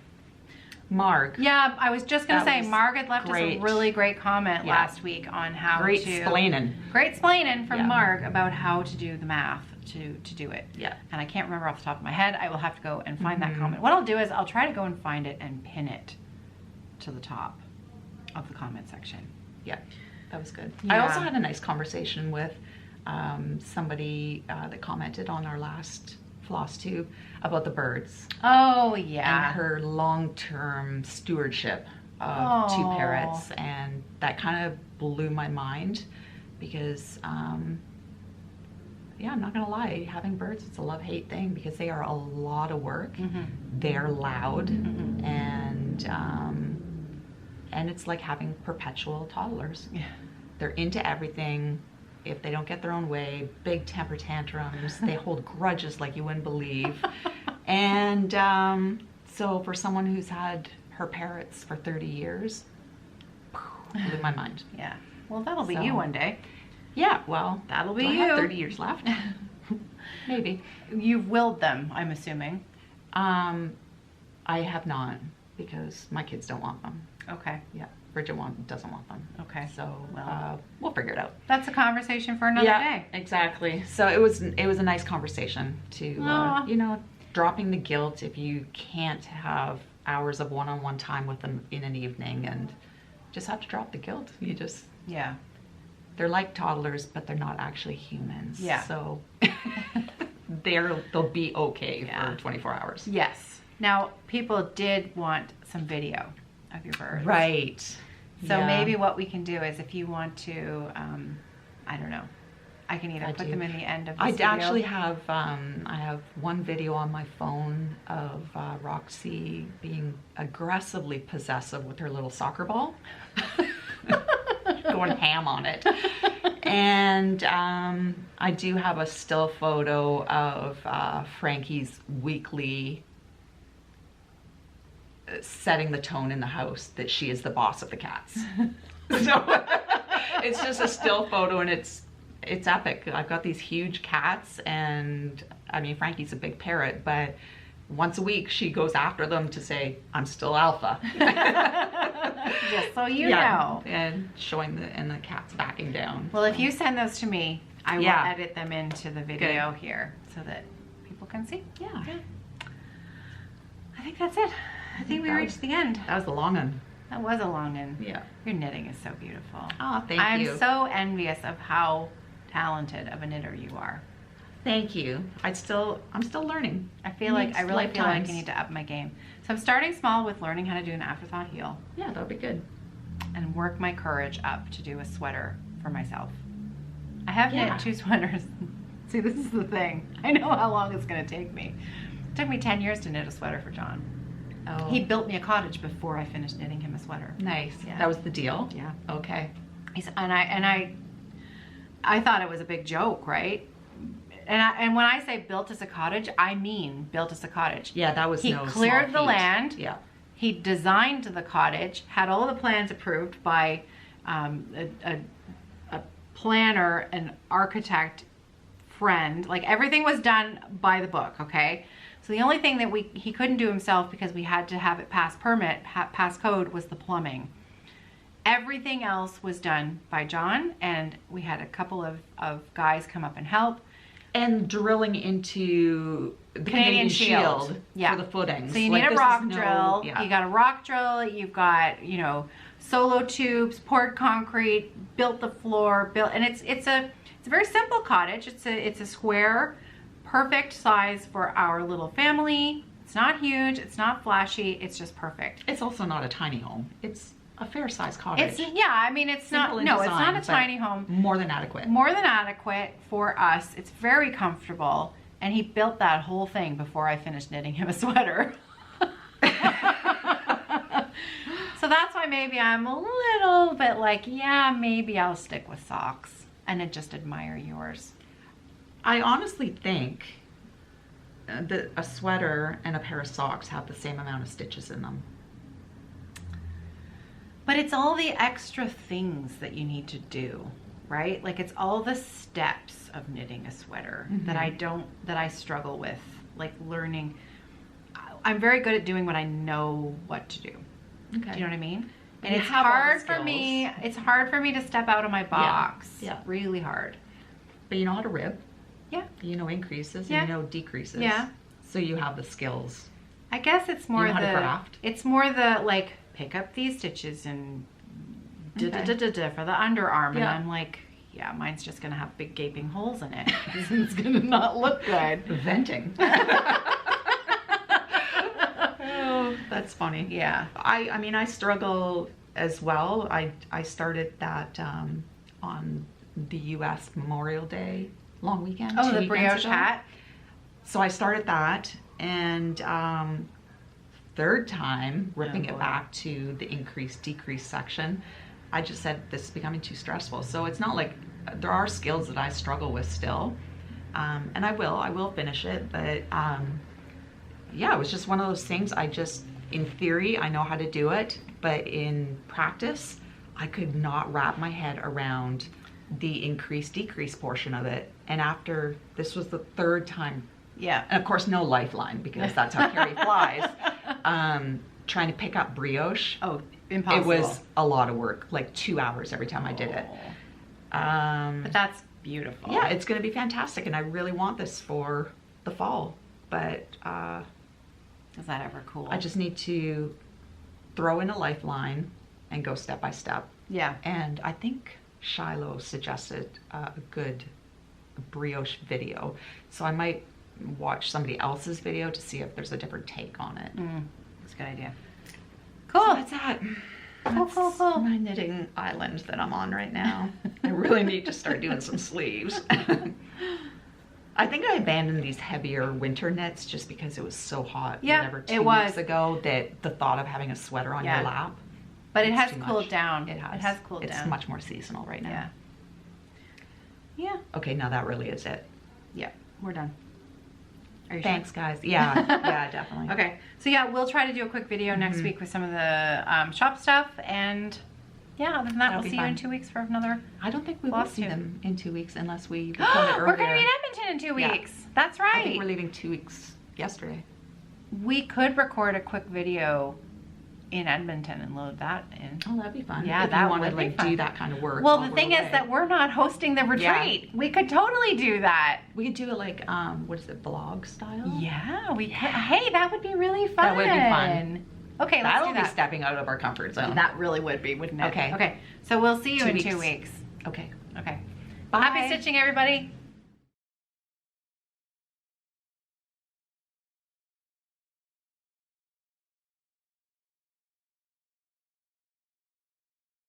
Marg. Yeah, I was just going to That say, was Marg had left us a great. really great comment Yeah. last week on how Great to... splaining. Great splaining from Yeah. Marg about how to do the math to do it. Yeah. And I can't remember off the top of my head. I will have to go and find that Mhm. comment. What I'll do is I'll try to go and find it and pin it to the top of the comment section. Yeah, that was good. Yeah. I also had a nice conversation with somebody that commented on our last Flosstube about the birds Oh, yeah. and her long-term stewardship of 2 Aw. parrots, and that kind of blew my mind because yeah, I'm not gonna lie, having birds, it's a love-hate thing because they are a lot of work. Mhm. They're loud, Mhm. and it's like having perpetual toddlers. Yeah. They're into everything. If they don't get their own way, big temper tantrums. They hold grudges like you wouldn't believe. And so for someone who's had her parrots for 30 years, blew my mind. Yeah. Well, that'll be So- you one day. Yeah, well, That'll be do I you. have 30 years left? Maybe. You've willed them, I'm assuming. I have not because my kids don't want them. Okay. Yeah, Bridget doesn't want them. Okay. So Well. we'll figure it out. That's a conversation for another day. Exactly. So it was a nice conversation to Aw. dropping the guilt if you can't have hours of one-on-one time with them in an evening, and just have to drop the guilt. Yeah. They're like toddlers, but they're not actually humans. Yeah. So they'll be okay Yeah. for 24 hours. Yes. Now, people did want some video of your birds. Right. So Yeah. maybe what we can do is if you want to, I don't know, I can either I put do. them in the end of this I video. actually have I have one video on my phone of Roxy being aggressively possessive with her little soccer ball, going ham on it. And I do have a still photo of Frankie's weekly setting the tone in the house that she is the boss of the cats. So it's just a still photo, and it's epic. I've got these huge cats, and I mean, Frankie's a big parrot, but once a week she goes after them to say, I'm still alpha. Just so you know. And showing the cats backing down. Well, if you send those to me, I will Yeah. edit them into the video here so that people can see. Yeah. I think that's it. I think we that reached the end. That was the long one. That was a long one. Yeah. Your knitting is so beautiful. Oh, thank I'm you. so envious of how talented of a knitter you are. Thank you. I'm still learning. I feel like, Needs I really feel like I lifetimes. need to up my game. So I'm starting small with learning how to do an afterthought heel Yeah, that'll be good. and work my courage up to do a sweater for myself. I have Yeah. knit 2 sweaters. See, this is the thing. I know how long it's going to take me. It took me 10 years to knit a sweater for John. Oh, He built me a cottage before I finished knitting him a sweater. nice. Yeah. That was the deal. Yeah. Okay. I thought it was a big joke, right? And when I say built as a cottage, I mean built as a cottage. Yeah, that was He no cleared small the feat. land. Yeah. He designed the cottage, had all the plans approved by a planner, an architect friend. Like everything was done by the book, okay? So the only thing that he couldn't do himself because we had to have it pass permit, pass code, was the plumbing. Everything else was done by John, and we had a couple of guys come up and help. And drilling into the Canadian shield Yeah. for the footings. So you Like, need a this is rock no- drill. Yeah. You got a rock drill. You've got, solo tubes, poured concrete, built the floor, and it's a very simple cottage. It's a square, perfect size for our little family. It's not huge. It's not flashy. It's just perfect. It's also not a tiny home. It's a fair-sized cottage. It's Simple not. in No, it's design, not a but tiny home. More than adequate. More than adequate for us. It's very comfortable, and he built that whole thing before I finished knitting him a sweater. So that's why maybe I'm a little bit like, yeah, maybe I'll stick with socks and just admire yours. I honestly think that a sweater and a pair of socks have the same amount of stitches in them. But it's all the extra things that you need to do, right? Like it's all the steps of knitting a sweater that I struggle with, like learning. I'm very good at doing what I know what to do. Okay. Do you know what I mean? And it's hard for me. It's hard for me to step out of my box. Yeah. Really hard. But you know how to rib. Yeah. You know increases Yeah. and you know decreases. Yeah. So you have the skills. I guess it's more You know how to craft. It's more the like pick up these stitches and for the underarm, and I'm like, yeah, mine's just gonna have big gaping holes in it. It's gonna not look good. Venting. Oh, that's funny. Yeah. I mean, I struggle as well. I started that on the U.S. Memorial Day long weekend. Oh, 2 the weekends brioche ago. hat. So I started that, and third time ripping it back to the decrease section, I just said this is becoming too stressful. So it's not like there are skills that I struggle with still, and I will finish it. But yeah, it was just one of those things. I just, in theory, I know how to do it, but in practice, I could not wrap my head around the decrease portion of it. And after this was the third time. Yeah. And of course, no lifeline, because that's how Kerri flies. Trying to pick up brioche. Oh, impossible. It was a lot of work, like 2 hours every time I did it. But that's beautiful. Yeah, it's going to be fantastic, and I really want this for the fall. But is that ever cool? I just need to throw in a lifeline and go step by step. Yeah. And I think Shiloh suggested a good brioche video, so I might watch somebody else's video to see if there's a different take on it. That's a good idea. Cool. So that's that. Cool. My knitting island that I'm on right now. I really need to start doing some sleeves. I think I abandoned these heavier winter knits just because it was so hot. Yeah, whatever, it 2 was. weeks ago, that the thought of having a sweater on your lap. But it it's has too cooled much. down. It has. It has cooled down. It's much more seasonal right now. Yeah. Okay, now that really is it. Yeah. We're done. Are you Thanks, guys. Yeah, yeah, definitely. Okay. So yeah, we'll try to do a quick video next week with some of the shop stuff, and yeah, other than that, That'll we'll be see you in fun. 2 weeks for another. I don't think we will see Flosstube. them in 2 weeks unless we record it earlier. We're going to be in Edmonton in 2 Yeah. weeks. That's right. I think we're leaving 2 weeks yesterday. We could record a quick video in Edmonton and load that in. Oh, that'd be fun. Yeah, if that you want to would be like fun. do that kind of work. Well, while the we're thing away. is that we're not hosting the retreat. We could totally do that. We could do it like what is it, vlog style? Yeah, we could. Hey, that would be really fun. That would be fun. Okay, let's That'll do be that. stepping out of our comfort zone. That really would be, wouldn't it? Okay. Okay. So we'll see you 2 in weeks. 2 weeks. Okay. Okay. Bye. Happy stitching, everybody.